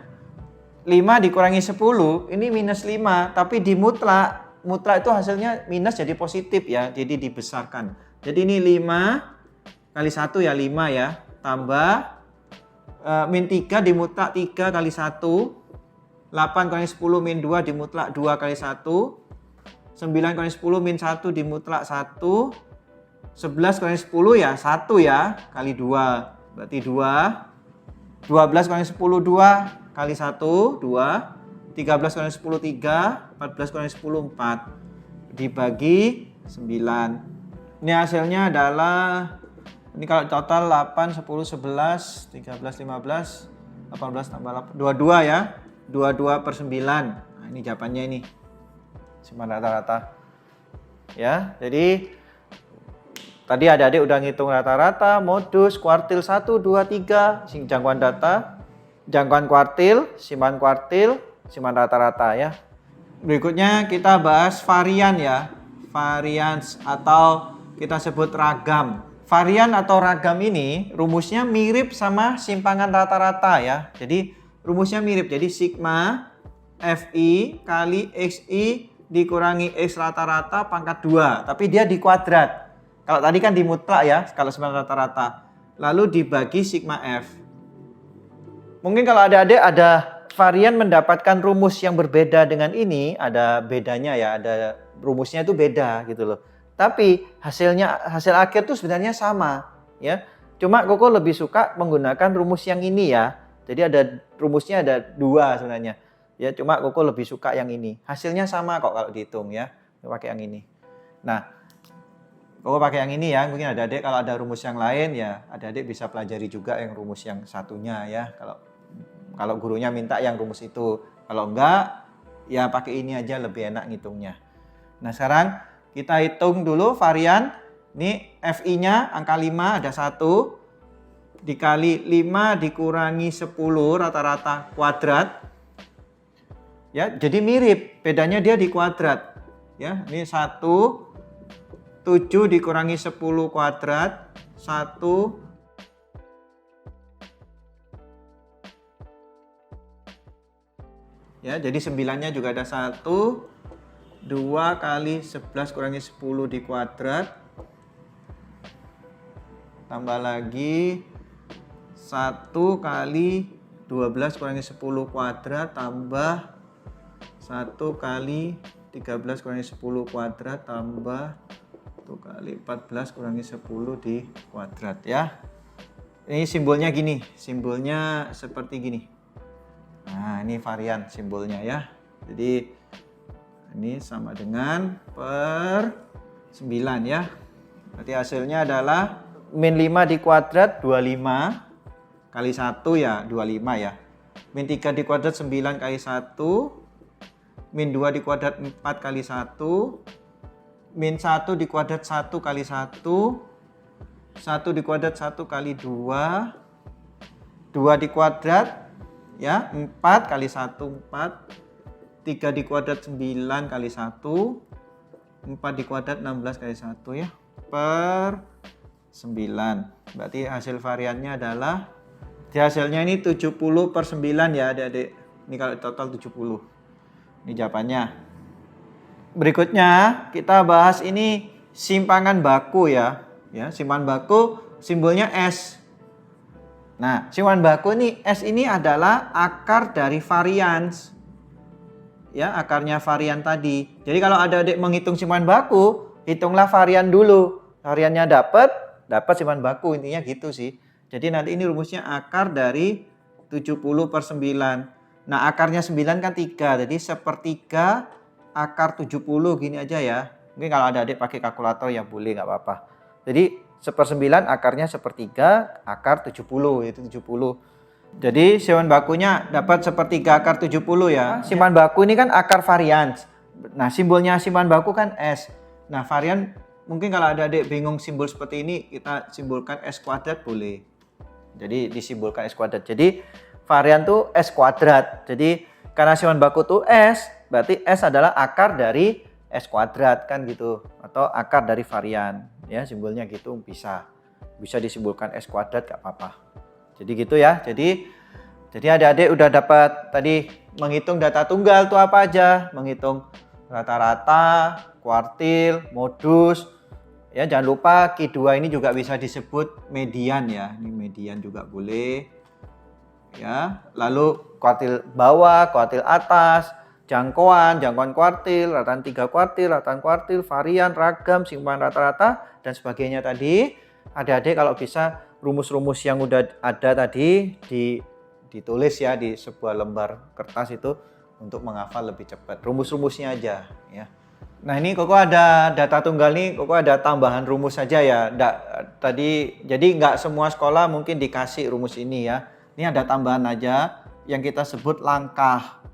5 dikurangi 10, ini minus 5, tapi di mutlak itu hasilnya minus jadi positif ya, jadi dibesarkan. Jadi ini 5 kali 1 ya 5 ya, tambah min 3 di mutlak 3 kali 1, 8 kali 10 min 2 di mutlak 2 kali 1, 9 kali 10 min 1 di mutlak 1, 11 kali 10 ya 1 ya kali 2 berarti 2, 12 kali 10 2 kali 1 2, 13 kali 10 3, 14 kali 10 4 dibagi 9. Ini hasilnya adalah, ini kalau total 8, 10, 11, 13, 15, 18 tambah 8, 22 ya, 22/9. Nah ini jawabannya ini cuma rata-rata ya. Jadi tadi adik-adik udah ngitung rata-rata, modus, kuartil 1, 2, 3, jangkauan data, jangkauan kuartil, simpanan kuartil, simpanan rata-rata ya. Berikutnya kita bahas varian ya. Varian atau kita sebut ragam. Varian atau ragam ini rumusnya mirip sama simpangan rata-rata ya. Jadi rumusnya mirip, jadi sigma FI kali XI dikurangi X rata-rata pangkat 2, tapi dia di kuadrat. Kalau tadi kan di mutlak ya, kalau sebenarnya rata-rata. Lalu dibagi sigma F. Mungkin kalau adik-adik ada varian mendapatkan rumus yang berbeda dengan ini, ada bedanya ya, ada rumusnya itu beda gitu loh. Tapi hasil akhir itu sebenarnya sama ya. Cuma Koko lebih suka menggunakan rumus yang ini ya. Jadi ada rumusnya ada 2 sebenarnya. Ya, cuma Koko lebih suka yang ini. Hasilnya sama kok kalau dihitung ya. Pakai yang ini. Nah, Koko pakai yang ini ya, mungkin adik-adik kalau ada rumus yang lain ya, adik-adik bisa pelajari juga yang rumus yang satunya ya. Kalau gurunya minta yang rumus itu, kalau enggak ya pakai ini aja lebih enak ngitungnya. Nah sekarang kita hitung dulu varian. Ini FI-nya angka 5 ada 1 dikali 5 dikurangi 10 rata-rata kuadrat. Ya, jadi mirip, bedanya dia di kuadrat. Ya, ini 1 7 dikurangi 10 kuadrat 1 ya, jadi 9-nya juga ada 1, 2 kali 11 kurangi 10 di kuadrat, tambah lagi 1 kali 12 kurangi 10 kuadrat tambah 1 kali 13 kurangi 10 kuadrat tambah 1 kali 14 kurangi 10 di kuadrat ya. Ini simbolnya gini, simbolnya seperti gini. Nah ini varian simbolnya ya. Jadi ini sama dengan per 9 ya. Berarti hasilnya adalah min 5 di kuadrat 25 kali 1 ya 25 ya. Min 3 di kuadrat 9 kali 1. Min 2 di kuadrat 4 kali 1. min 1 dikuadrat 1 kali 1, 1 dikuadrat 1 kali 2, 2 dikuadrat ya 4 kali 1 4, 3 dikuadrat 9 kali 1, 4 dikuadrat 16 kali 1 ya per 9. Berarti hasil variannya adalah, hasilnya ini 70 per 9 ya adik-adik. Ini kalau total 70. Ini jawabannya. Berikutnya kita bahas ini simpangan baku ya. Ya, simpangan baku simbolnya S. Nah, simpangan baku ini S ini adalah akar dari varians. Ya, akarnya varian tadi. Jadi kalau adik-adik menghitung simpangan baku, hitunglah varian dulu. Variannya dapat simpangan baku, intinya gitu sih. Jadi nanti ini rumusnya akar dari 70 per 9. Nah, akarnya 9 kan 3. Jadi sepertiga akar 70 gini aja ya. Mungkin kalau ada adik pakai kalkulator ya boleh, nggak apa-apa. Jadi 1/9 akarnya sepertiga akar 70, yaitu 70. Jadi simpan bakunya dapat sepertiga akar 70 ya. Simpan baku ini kan akar varians. Nah, simbolnya simpan baku kan S. Nah, varian mungkin kalau ada adik bingung simbol seperti ini, kita simbolkan S kuadrat boleh. Jadi disimbolkan S kuadrat. Jadi varian tuh S kuadrat. Jadi karena simpan baku tuh S, berarti S adalah akar dari S kuadrat kan gitu. Atau akar dari varian. Ya, simbolnya gitu bisa disimbolkan S kuadrat gak apa-apa. Jadi gitu ya. Jadi adik-adik udah dapat tadi menghitung data tunggal tuh apa aja, menghitung rata-rata, kuartil, modus. Ya, jangan lupa Q2 ini juga bisa disebut median ya. Ini median juga boleh. Ya, lalu kuartil bawah, kuartil atas, jangkauan kuartil, rataan 3 kuartil, rataan kuartil, varian, ragam, simpanan rata-rata, dan sebagainya tadi. Adik-adik kalau bisa rumus-rumus yang udah ada tadi ditulis ya di sebuah lembar kertas itu untuk menghafal lebih cepat. Rumus-rumusnya aja ya. Nah, ini Koko ada data tunggal nih, Koko ada tambahan rumus saja ya. Jadi nggak semua sekolah mungkin dikasih rumus ini ya. Ini ada tambahan aja yang kita sebut langkah.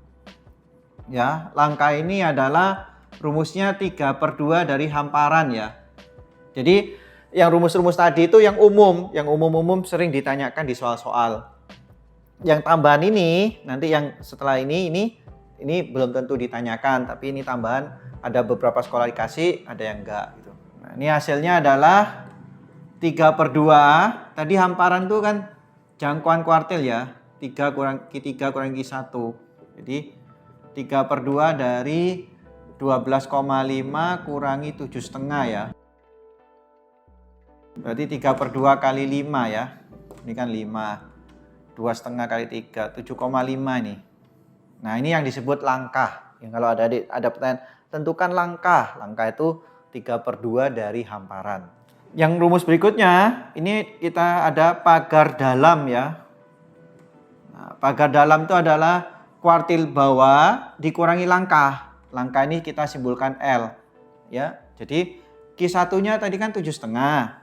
Ya, langkah ini adalah rumusnya 3/2 dari hamparan ya. Jadi yang rumus-rumus tadi itu yang umum sering ditanyakan di soal-soal. Yang tambahan ini nanti yang setelah ini belum tentu ditanyakan, tapi ini tambahan, ada beberapa sekolah dikasih, ada yang enggak gitu. Nah, ini hasilnya adalah 3/2. Tadi hamparan itu kan jangkauan kuartil ya. 3 kurang Q1. Jadi 3/2 dari 12,5 kurangi 7,5 ya. Berarti 3/2 kali 5 ya. Ini kan 5. 2,5 kali 3, 7,5 nih. Nah, ini yang disebut langkah. Yang kalau ada pertanyaan, tentukan langkah. Langkah itu 3/2 dari hamparan. Yang rumus berikutnya, ini kita ada pagar dalam ya. Nah, pagar dalam itu adalah kuartil bawah dikurangi langkah. Langkah ini kita simbolkan L. Ya, jadi Q1-nya tadi kan 7,5.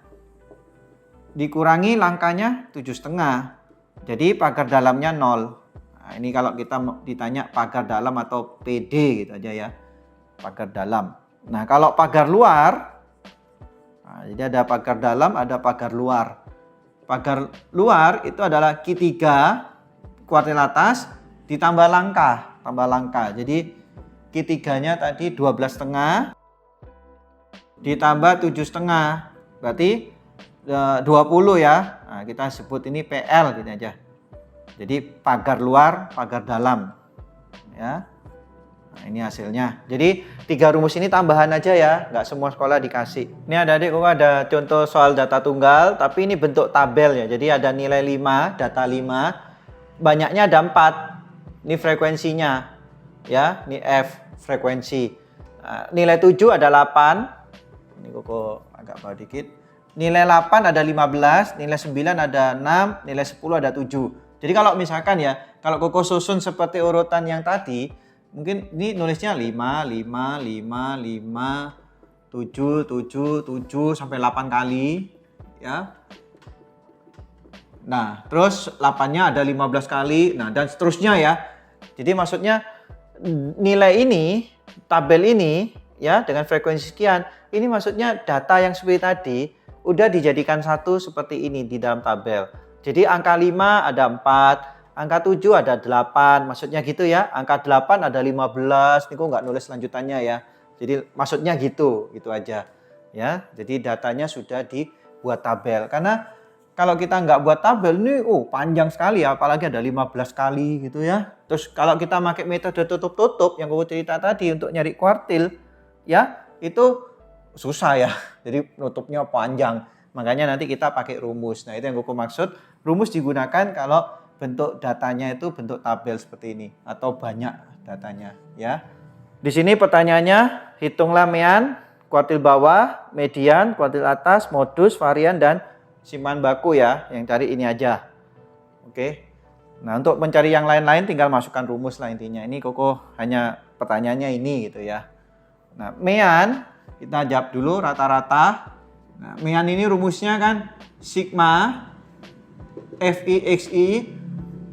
Dikurangi langkahnya 7,5. Jadi pagar dalamnya 0. Nah, ini kalau kita ditanya pagar dalam atau PD gitu aja ya. Pagar dalam. Nah, kalau pagar luar, nah, jadi ada pagar dalam, ada pagar luar. Pagar luar itu adalah Q3 kuartil atas ditambah langkah, Jadi Q3-nya tadi 12,5 ditambah 7,5. Berarti 20 ya. Nah, kita sebut ini PL gitu aja. Jadi pagar luar, pagar dalam. Ya. Nah, ini hasilnya. Jadi 3 rumus ini tambahan aja ya, nggak semua sekolah dikasih. Ini adik-adik kok ada contoh soal data tunggal, tapi ini bentuk tabel ya. Jadi ada nilai 5, data 5, banyaknya ada 4. Ini frekuensinya. Ya, ini F frekuensi. Nah, nilai 7 ada 8. Ini Koko agak bawah dikit. Nilai 8 ada 15, nilai 9 ada 6, nilai 10 ada 7. Jadi kalau misalkan ya, kalau Koko susun seperti urutan yang tadi, mungkin ini nulisnya 5, 5, 5, 5, 7, 7, 7 sampai 8 kali ya. Nah, terus 8-nya ada 15 kali, nah dan seterusnya ya. Jadi maksudnya nilai ini, tabel ini ya dengan frekuensi sekian ini maksudnya data yang seperti tadi udah dijadikan satu seperti ini di dalam tabel. Jadi angka 5 ada 4, angka 7 ada 8, maksudnya gitu ya. Angka 8 ada 15, ini kok nggak nulis lanjutannya ya. Jadi maksudnya gitu aja. Ya, jadi datanya sudah dibuat tabel. Karena kalau kita nggak buat tabel ini panjang sekali ya, apalagi ada 15 kali gitu ya. Terus kalau kita pakai metode tutup-tutup yang gue cerita tadi untuk nyari kuartil ya, itu susah ya. Jadi nutupnya panjang. Makanya nanti kita pakai rumus. Nah, itu yang gue maksud. Rumus digunakan kalau bentuk datanya itu bentuk tabel seperti ini atau banyak datanya ya. Di sini pertanyaannya, hitunglah mean, kuartil bawah, median, kuartil atas, modus, varian dan simpan baku ya. Yang cari ini aja. Oke. Nah, untuk mencari yang lain-lain tinggal masukkan rumus lah intinya. Ini Koko hanya pertanyaannya ini gitu ya. Nah, mean kita jawab dulu rata-rata. Nah, mean ini rumusnya kan sigma FI/XI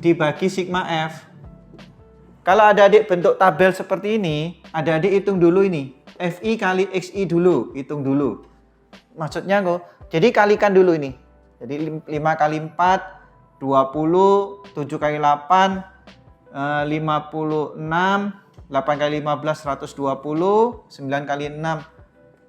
dibagi sigma F. Kalau adik-adik bentuk tabel seperti ini, adik-adik hitung dulu ini. FI kali XI dulu, hitung dulu. Maksudnya kok, jadi kalikan dulu ini. Jadi 5 kali 4, 20, 7 kali 8, 56, 8 kali 15, 120, 9 kali 6,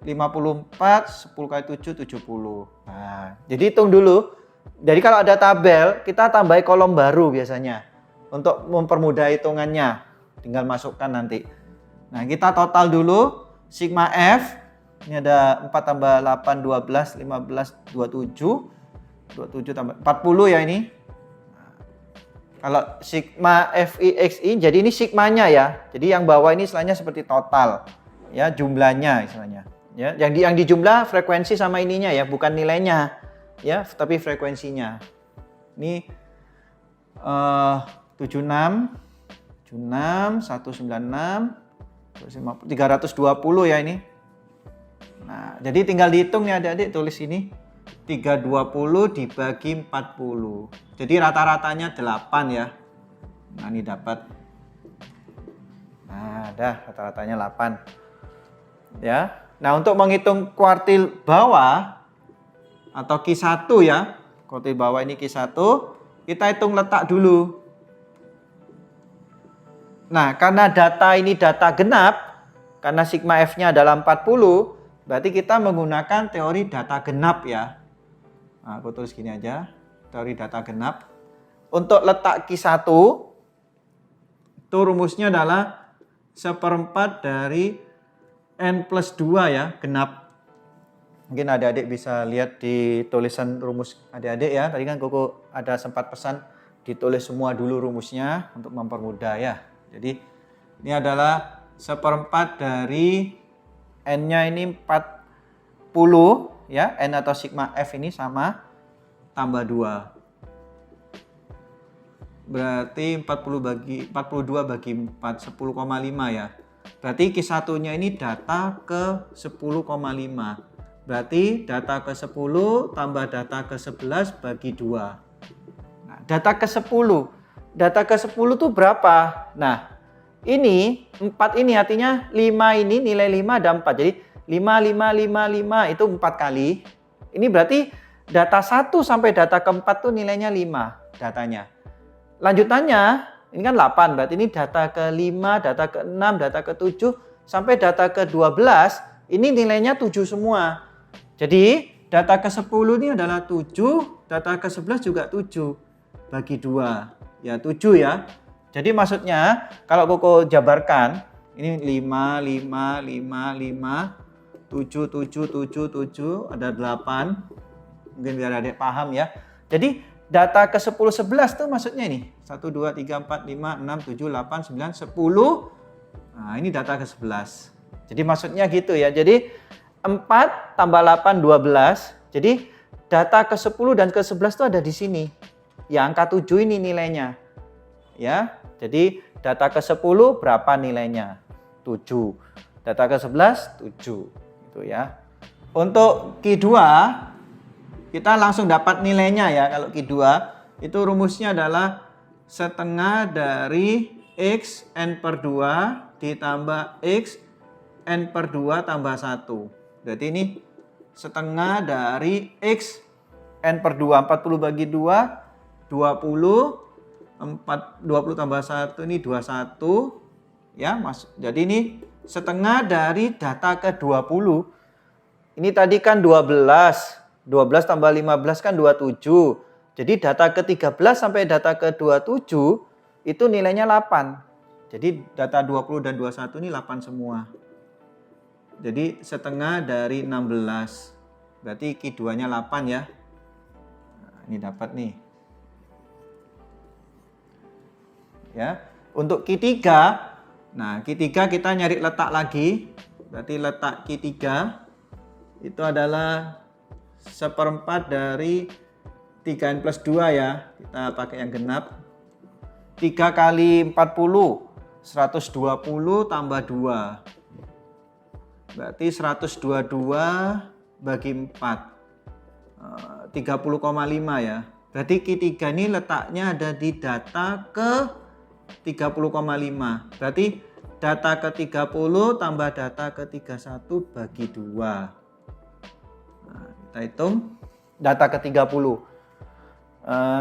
54, 10 kali 7, 70. Nah, jadi hitung dulu. Jadi kalau ada tabel, kita tambahi kolom baru biasanya. Untuk mempermudah hitungannya. Tinggal masukkan nanti. Nah, kita total dulu. Sigma F. Ini ada 4 tambah 8, 12, 15, 27. 27 tambah 40 ya ini. Nah, kalau sigma FI/XI, jadi ini sigmanya ya. Jadi yang bawah ini istilahnya seperti total. Ya, jumlahnya istilahnya. Ya, yang dijumlah frekuensi sama ininya ya, bukan nilainya. Ya, tapi frekuensinya. Ini 76, 196, 320 ya ini. Nah, jadi tinggal dihitung nih adik-adik, tulis ini. 320 dibagi 40. Jadi rata-ratanya 8 ya. Nah, ini dapat. Nah, dah rata-ratanya 8. Ya. Nah, untuk menghitung kuartil bawah atau Q1 ya. Kuartil bawah ini Q1, kita hitung letak dulu. Nah, karena data ini data genap, karena sigma F-nya adalah 40, berarti kita menggunakan teori data genap ya. Nah, aku tulis gini aja, teori data genap. Untuk letak Q1, itu rumusnya adalah 1/4 dari N plus 2 ya, genap. Mungkin adik-adik bisa lihat di tulisan rumus adik-adik ya. Tadi kan Koko ada sempat pesan ditulis semua dulu rumusnya untuk mempermudah ya. Jadi ini adalah 1/4 dari N-nya ini 40 ya. N atau sigma F ini sama tambah 2. Berarti 42 bagi 4, 10,5 ya. Berarti Q1-nya ini data ke 10,5. Berarti data ke-10 tambah data ke-11 bagi 2. Nah, data ke-10. Data ke-10 itu berapa? Nah, ini 4 ini artinya 5 ini nilai 5 ada 4. Jadi 5, 5, 5, 5 itu 4 kali. Ini berarti data 1 sampai data ke-4 tuh nilainya 5 datanya. Lanjutannya, ini kan 8. Berarti ini data ke-5, data ke-6, data ke-7 sampai data ke-12 ini nilainya 7 semua. Jadi data ke-10 ini adalah 7, data ke-11 juga 7 bagi 2. Ya 7 ya. Jadi maksudnya kalau Koko jabarkan, ini 5, 5, 5, 5, 7, 7, 7, 7, ada 8. Mungkin biar adik paham ya. Jadi data ke-10, 11 tuh maksudnya ini. 1, 2, 3, 4, 5, 6, 7, 8, 9, 10. Nah ini data ke-11. Jadi maksudnya gitu ya. Jadi 4 tambah 8, 12. Jadi data ke-10 dan ke-11 itu ada di sini. Ya angka 7 ini nilainya. Ya, jadi data ke-10 berapa nilainya? 7. Data ke-11, 7. Gitu ya. Untuk Q2, kita langsung dapat nilainya ya. Kalau Q2, itu rumusnya adalah setengah dari X N per 2 ditambah X N per 2 tambah 1. Berarti ini setengah dari X N per 2. 40 bagi 2, 20. 20 tambah 1 ini 21. Ya, jadi ini setengah dari data ke-20. Ini tadi kan 12. 12 tambah 15 kan 27. Jadi data ke-13 sampai data ke-27 itu nilainya 8. Jadi data 20 dan 21 ini 8 semua. Jadi setengah dari 16. Berarti Q2-nya 8 ya. Nah, ini dapat nih. Ya. Untuk Q3, nah Q3 kita nyari letak lagi. Berarti letak Q3 itu adalah 1/4 dari 3N plus 2 ya. Kita pakai yang genap. 3 kali 40, 120 tambah 2. Berarti 122 bagi 4. 30,5 ya. Berarti Q3 ini letaknya ada di data ke 30,5. Berarti data ke 30 tambah data ke 31 bagi 2. Nah, kita hitung data ke 30.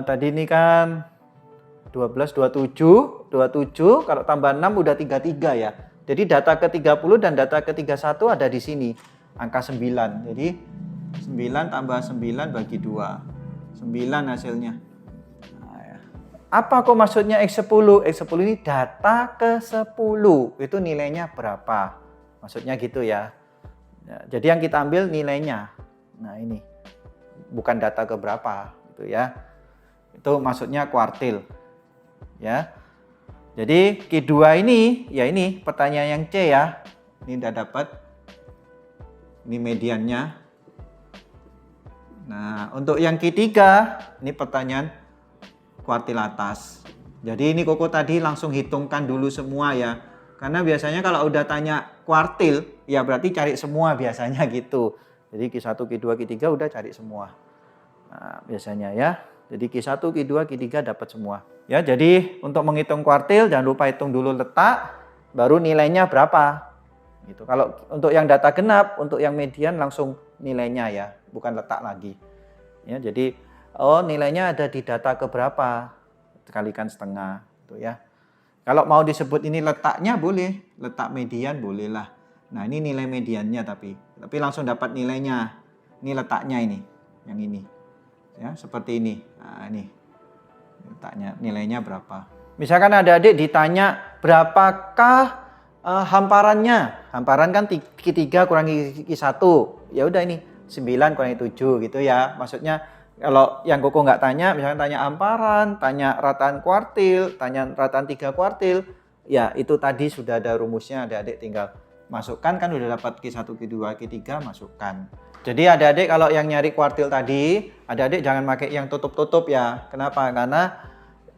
Tadi ini kan 12, 27 kalau tambah 6 udah 33 ya. Jadi data ke 30 dan data ke 31 ada di sini. Angka 9. Jadi 9 tambah 9 bagi 2. 9 hasilnya. Nah, ya. Apa kok maksudnya X10? X10 ini data ke 10. Itu nilainya berapa? Maksudnya gitu ya. Jadi yang kita ambil nilainya. Nah ini. Bukan data ke berapa. Gitu ya. Itu maksudnya kuartil. Ya. Jadi Q2 ini, ya ini pertanyaan yang C ya. Ini udah dapat. Ini mediannya. Nah, untuk yang Q3, ini pertanyaan kuartil atas. Jadi ini Koko tadi langsung hitungkan dulu semua ya. Karena biasanya kalau udah tanya kuartil, ya berarti cari semua biasanya gitu. Jadi Q1, Q2, Q3 udah cari semua. Nah, biasanya ya. Jadi Q1, Q2, Q3 dapat semua. Ya, jadi untuk menghitung kuartil jangan lupa hitung dulu letak, baru nilainya berapa. Gitu. Kalau untuk yang data genap, untuk yang median langsung nilainya ya, bukan letak lagi. Ya, jadi nilainya ada di data ke berapa? Kalikan setengah, gitu ya. Kalau mau disebut ini letaknya boleh, letak median bolehlah. Nah, ini nilai mediannya tapi langsung dapat nilainya. Ini letaknya ini, yang ini. Ya, seperti ini. Nah, ini letaknya, nilainya berapa. Misalkan adik-adik ditanya berapakah hamparannya. Hamparan kan Q3 kurangi Q1. Ya udah ini 9 kurangi 7 gitu ya. Maksudnya kalau yang Koko nggak tanya, misalkan tanya hamparan, tanya rataan kuartil, tanya rataan 3 kuartil, ya itu tadi sudah ada rumusnya, adik-adik tinggal masukkan kan udah dapat Q1, Q2, Q3, masukkan. Jadi adik-adik kalau yang nyari kuartil tadi, adik-adik jangan pakai yang tutup-tutup ya. Kenapa? Karena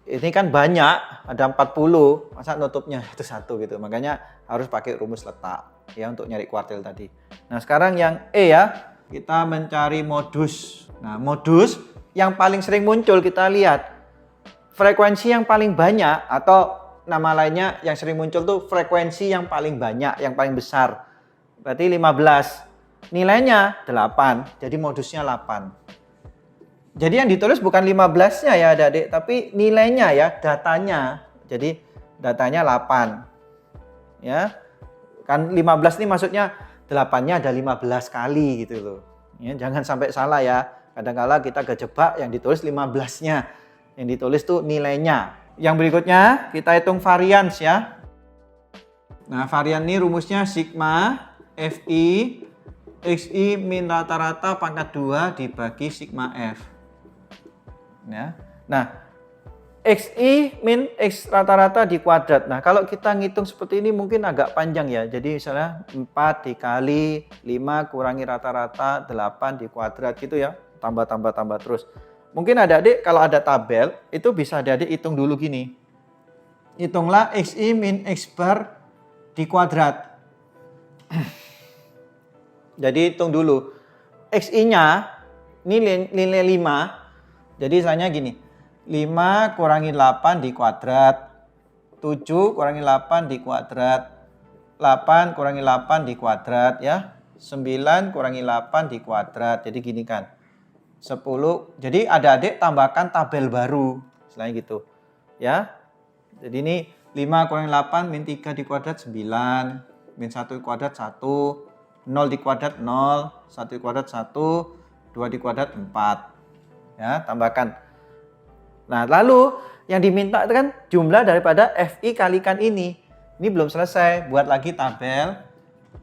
ini kan banyak, ada 40, masa nutupnya itu 1 gitu. Makanya harus pakai rumus letak ya untuk nyari kuartil tadi. Nah, sekarang yang E ya, kita mencari modus. Nah, modus yang paling sering muncul kita lihat frekuensi yang paling banyak atau nama lainnya yang sering muncul tuh frekuensi yang paling banyak, yang paling besar. Berarti 15. Nilainya 8, jadi modusnya 8. Jadi yang ditulis bukan 15-nya ya adik-adik, tapi nilainya ya, datanya. Jadi datanya 8. Ya. Kan 15 ini maksudnya 8-nya ada 15 kali gitu loh. Ya, jangan sampai salah ya. Kadang-kala kita kejebak yang ditulis 15-nya. Yang ditulis tuh nilainya. Yang berikutnya kita hitung varians ya. Nah, varian ini rumusnya sigma Fi Xi min rata-rata pangkat 2 dibagi sigma F. Ya. Nah, Xi min X rata-rata di kuadrat. Nah, kalau kita ngitung seperti ini mungkin agak panjang ya. Jadi misalnya 4 dikali 5 kurangi rata-rata 8 di kuadrat gitu ya. Tambah terus. Mungkin adik-adik kalau ada tabel itu bisa adik-adik hitung dulu gini. Hitunglah Xi min X bar di kuadrat. Jadi hitung dulu. Xi-nya ini nilai 5. Jadi misalnya gini. 5 kurangi 8 di kuadrat. 7 kurangi 8 di kuadrat. 8 kurangi 8 di kuadrat ya. 9 kurangi 8 dikuadrat. Jadi gini kan. 10. Jadi adik-adik tambahkan tabel baru. Selain gitu. Ya. Jadi ini 5 kurangi 8 min 3 dikuadrat 9. Min 1 dikuadrat 1. 0 dikuadrat 0. 1 dikuadrat 1. 2 dikuadrat 4. Ya, tambahkan. Nah, lalu yang diminta itu kan jumlah daripada FI kalikan ini. Ini belum selesai. Buat lagi tabel.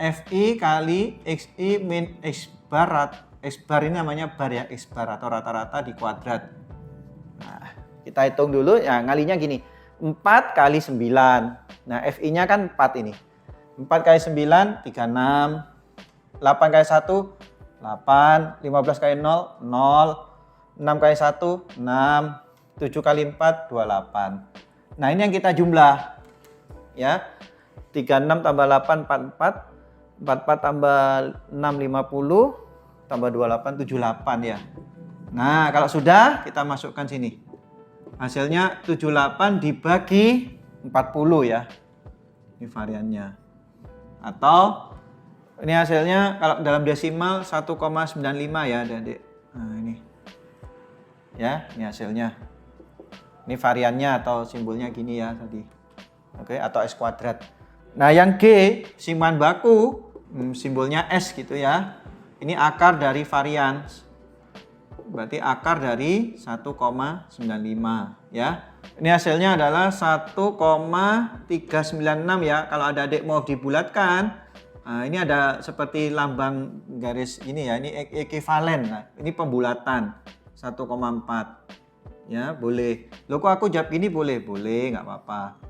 FI kali XI min X bar. X bar ini namanya bar ya. X bar atau rata-rata dikuadrat. Nah, kita hitung dulu. Ya, ngalinya gini. 4 kali 9. Nah, FI-nya kan 4 ini. 4 kali 9, 36. 8 kali 1, 8. 15 kali 0, 0. 6 kali 1, 6. 7 kali 4, 28. Nah, ini yang kita jumlah. Ya. 36 tambah 8, 44. 44 tambah 6, 50. Tambah 28, 78 ya. Nah, kalau sudah, kita masukkan sini. Hasilnya 78 dibagi 40 ya. Ini variannya. Atau ini hasilnya kalau dalam desimal 1,95 ya adik-adik. Nah, ini. Ya, ini hasilnya. Ini variannya atau simbolnya gini ya tadi. Oke, atau S kuadrat. Nah, yang G, simpanan baku, simbolnya S gitu ya. Ini akar dari varian. Berarti akar dari 1,95 ya. Ini hasilnya adalah 1,396 ya. Kalau ada adik mau dibulatkan, nah, ini ada seperti lambang garis ini ya. Ini ekivalen. Nah, ini pembulatan 1,4 ya, boleh. Loh kok aku jawab gini boleh? Boleh, nggak apa-apa.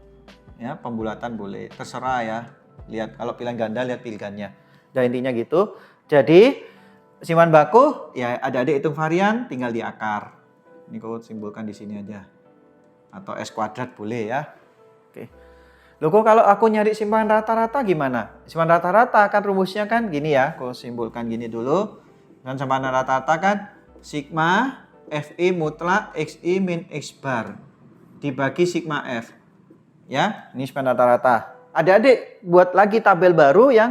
Ya, pembulatan boleh. Terserah ya. Lihat kalau pilihan ganda lihat pilihannya. Dan intinya gitu. Jadi simpanan baku ya adik-adik hitung varian tinggal di akar. Ini kau simbolkan di sini aja. Atau S kuadrat boleh ya. Oke. Loh kok kalau aku nyari simpanan rata-rata gimana? Simpanan rata-rata kan rumusnya kan gini ya. Kau simbolkan gini dulu. Dan simpanan rata-rata kan sigma FI mutlak XI min X bar dibagi sigma F. Ya, ini simpanan rata-rata. Adik-adik buat lagi tabel baru yang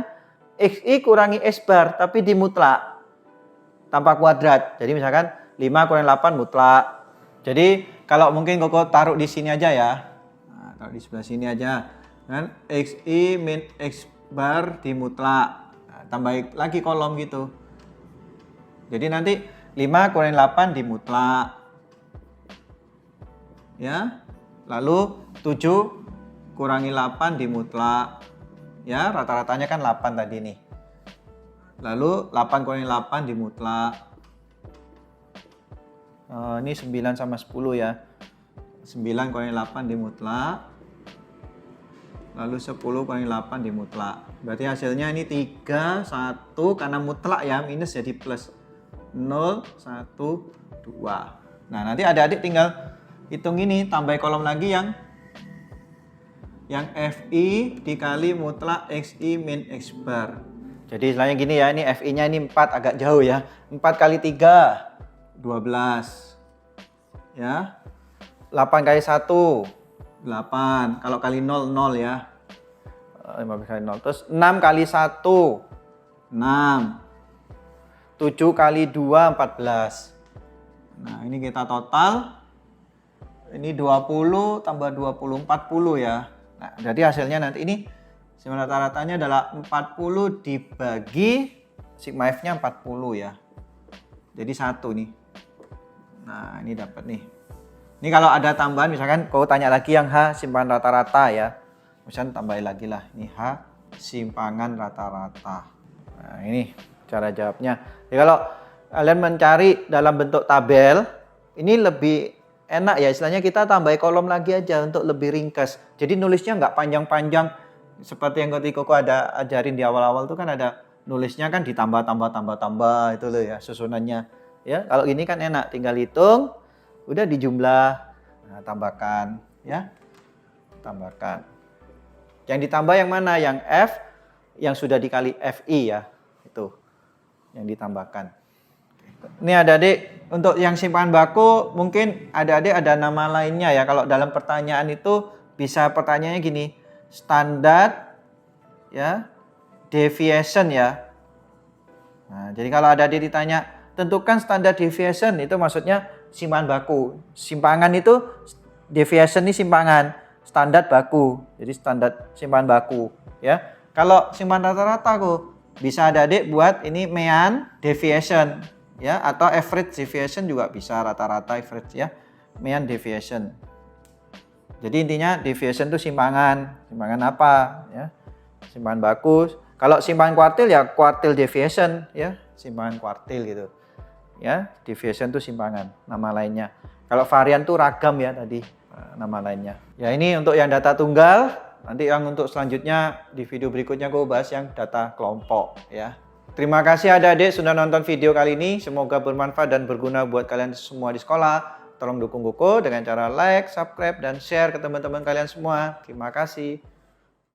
XI kurangi X bar tapi di mutlak tanpa kuadrat. Jadi misalkan 5 kurangi 8 mutlak. Jadi kalau mungkin koko taruh di sini aja ya. Nah, taruh di sebelah sini aja. Kan XI min X bar di mutlak. Nah, tambah lagi kolom gitu. Jadi nanti 5 kurangi 8 di mutlak. Ya. Lalu 7 kurangi 8 di mutlak. Ya, rata-ratanya kan 8 tadi nih. Lalu 8 kurangi 8 di mutlak. Ini 9 sama 10 ya. 9 kurangi 8 di mutlak. Lalu 10 kurangi 8 di mutlak. Berarti hasilnya ini 3, 1. Karena mutlak ya, minus jadi plus. 0, 1, 2. Nah, nanti adik-adik tinggal hitung ini. Tambah kolom lagi yang FI dikali mutlak XI min X bar. Jadi istilahnya gini ya, ini FI-nya ini 4 agak jauh ya. 4 kali 3, 12. Ya. 8 kali 1, 8. Kalau kali 0, 0 ya. 15 kali 0. Terus 6 kali 1, 6. 7 kali 2, 14. Nah, ini kita total. Ini 20 tambah 20, 40 ya. Nah, jadi hasilnya nanti ini sigma rata-ratanya adalah 40 dibagi sigma F-nya 40 ya. Jadi 1 nih. Nah, ini dapat nih. Ini kalau ada tambahan misalkan kau tanya lagi yang H simpanan rata-rata ya. Misalkan tambahin lagi lah. Ini H simpangan rata-rata. Nah, ini cara jawabnya. Jadi kalau kalian mencari dalam bentuk tabel, ini lebih enak ya, istilahnya kita tambah kolom lagi aja untuk lebih ringkas. Jadi nulisnya nggak panjang-panjang seperti yang Koko ada ajarin di awal-awal tuh kan ada nulisnya kan ditambah itu loh ya susunannya. Ya, kalau ini kan enak, tinggal hitung, udah dijumlah, nah, tambahkan ya. Tambahkan. Yang ditambah yang mana? Yang F yang sudah dikali FI ya. Itu yang ditambahkan. Ini adik-adik untuk yang simpanan baku mungkin adik-adik ada nama lainnya ya. Kalau dalam pertanyaan itu bisa pertanyaannya gini, standar ya, deviation ya. Nah, jadi kalau ada ditanya, tentukan standar deviation, itu maksudnya simpangan baku. Simpangan itu, deviation ini simpangan, standar baku. Jadi standar simpangan baku. Ya, kalau simpangan rata-rata bisa adik-adik buat ini mean deviation. Ya, atau average deviation juga bisa, rata-rata average ya. Mean deviation. Jadi intinya deviation itu simpangan. Simpangan apa? Ya, simpangan baku. Kalau simpangan kuartil ya kuartil deviation ya, simpangan kuartil gitu. Ya, deviation itu simpangan, nama lainnya. Kalau varian itu ragam ya tadi nama lainnya. Ya ini untuk yang data tunggal. Nanti yang untuk selanjutnya di video berikutnya aku bahas yang data kelompok ya. Terima kasih adik-adik sudah nonton video kali ini. Semoga bermanfaat dan berguna buat kalian semua di sekolah. Tolong dukung Koko dengan cara like, subscribe, dan share ke teman-teman kalian semua. Terima kasih.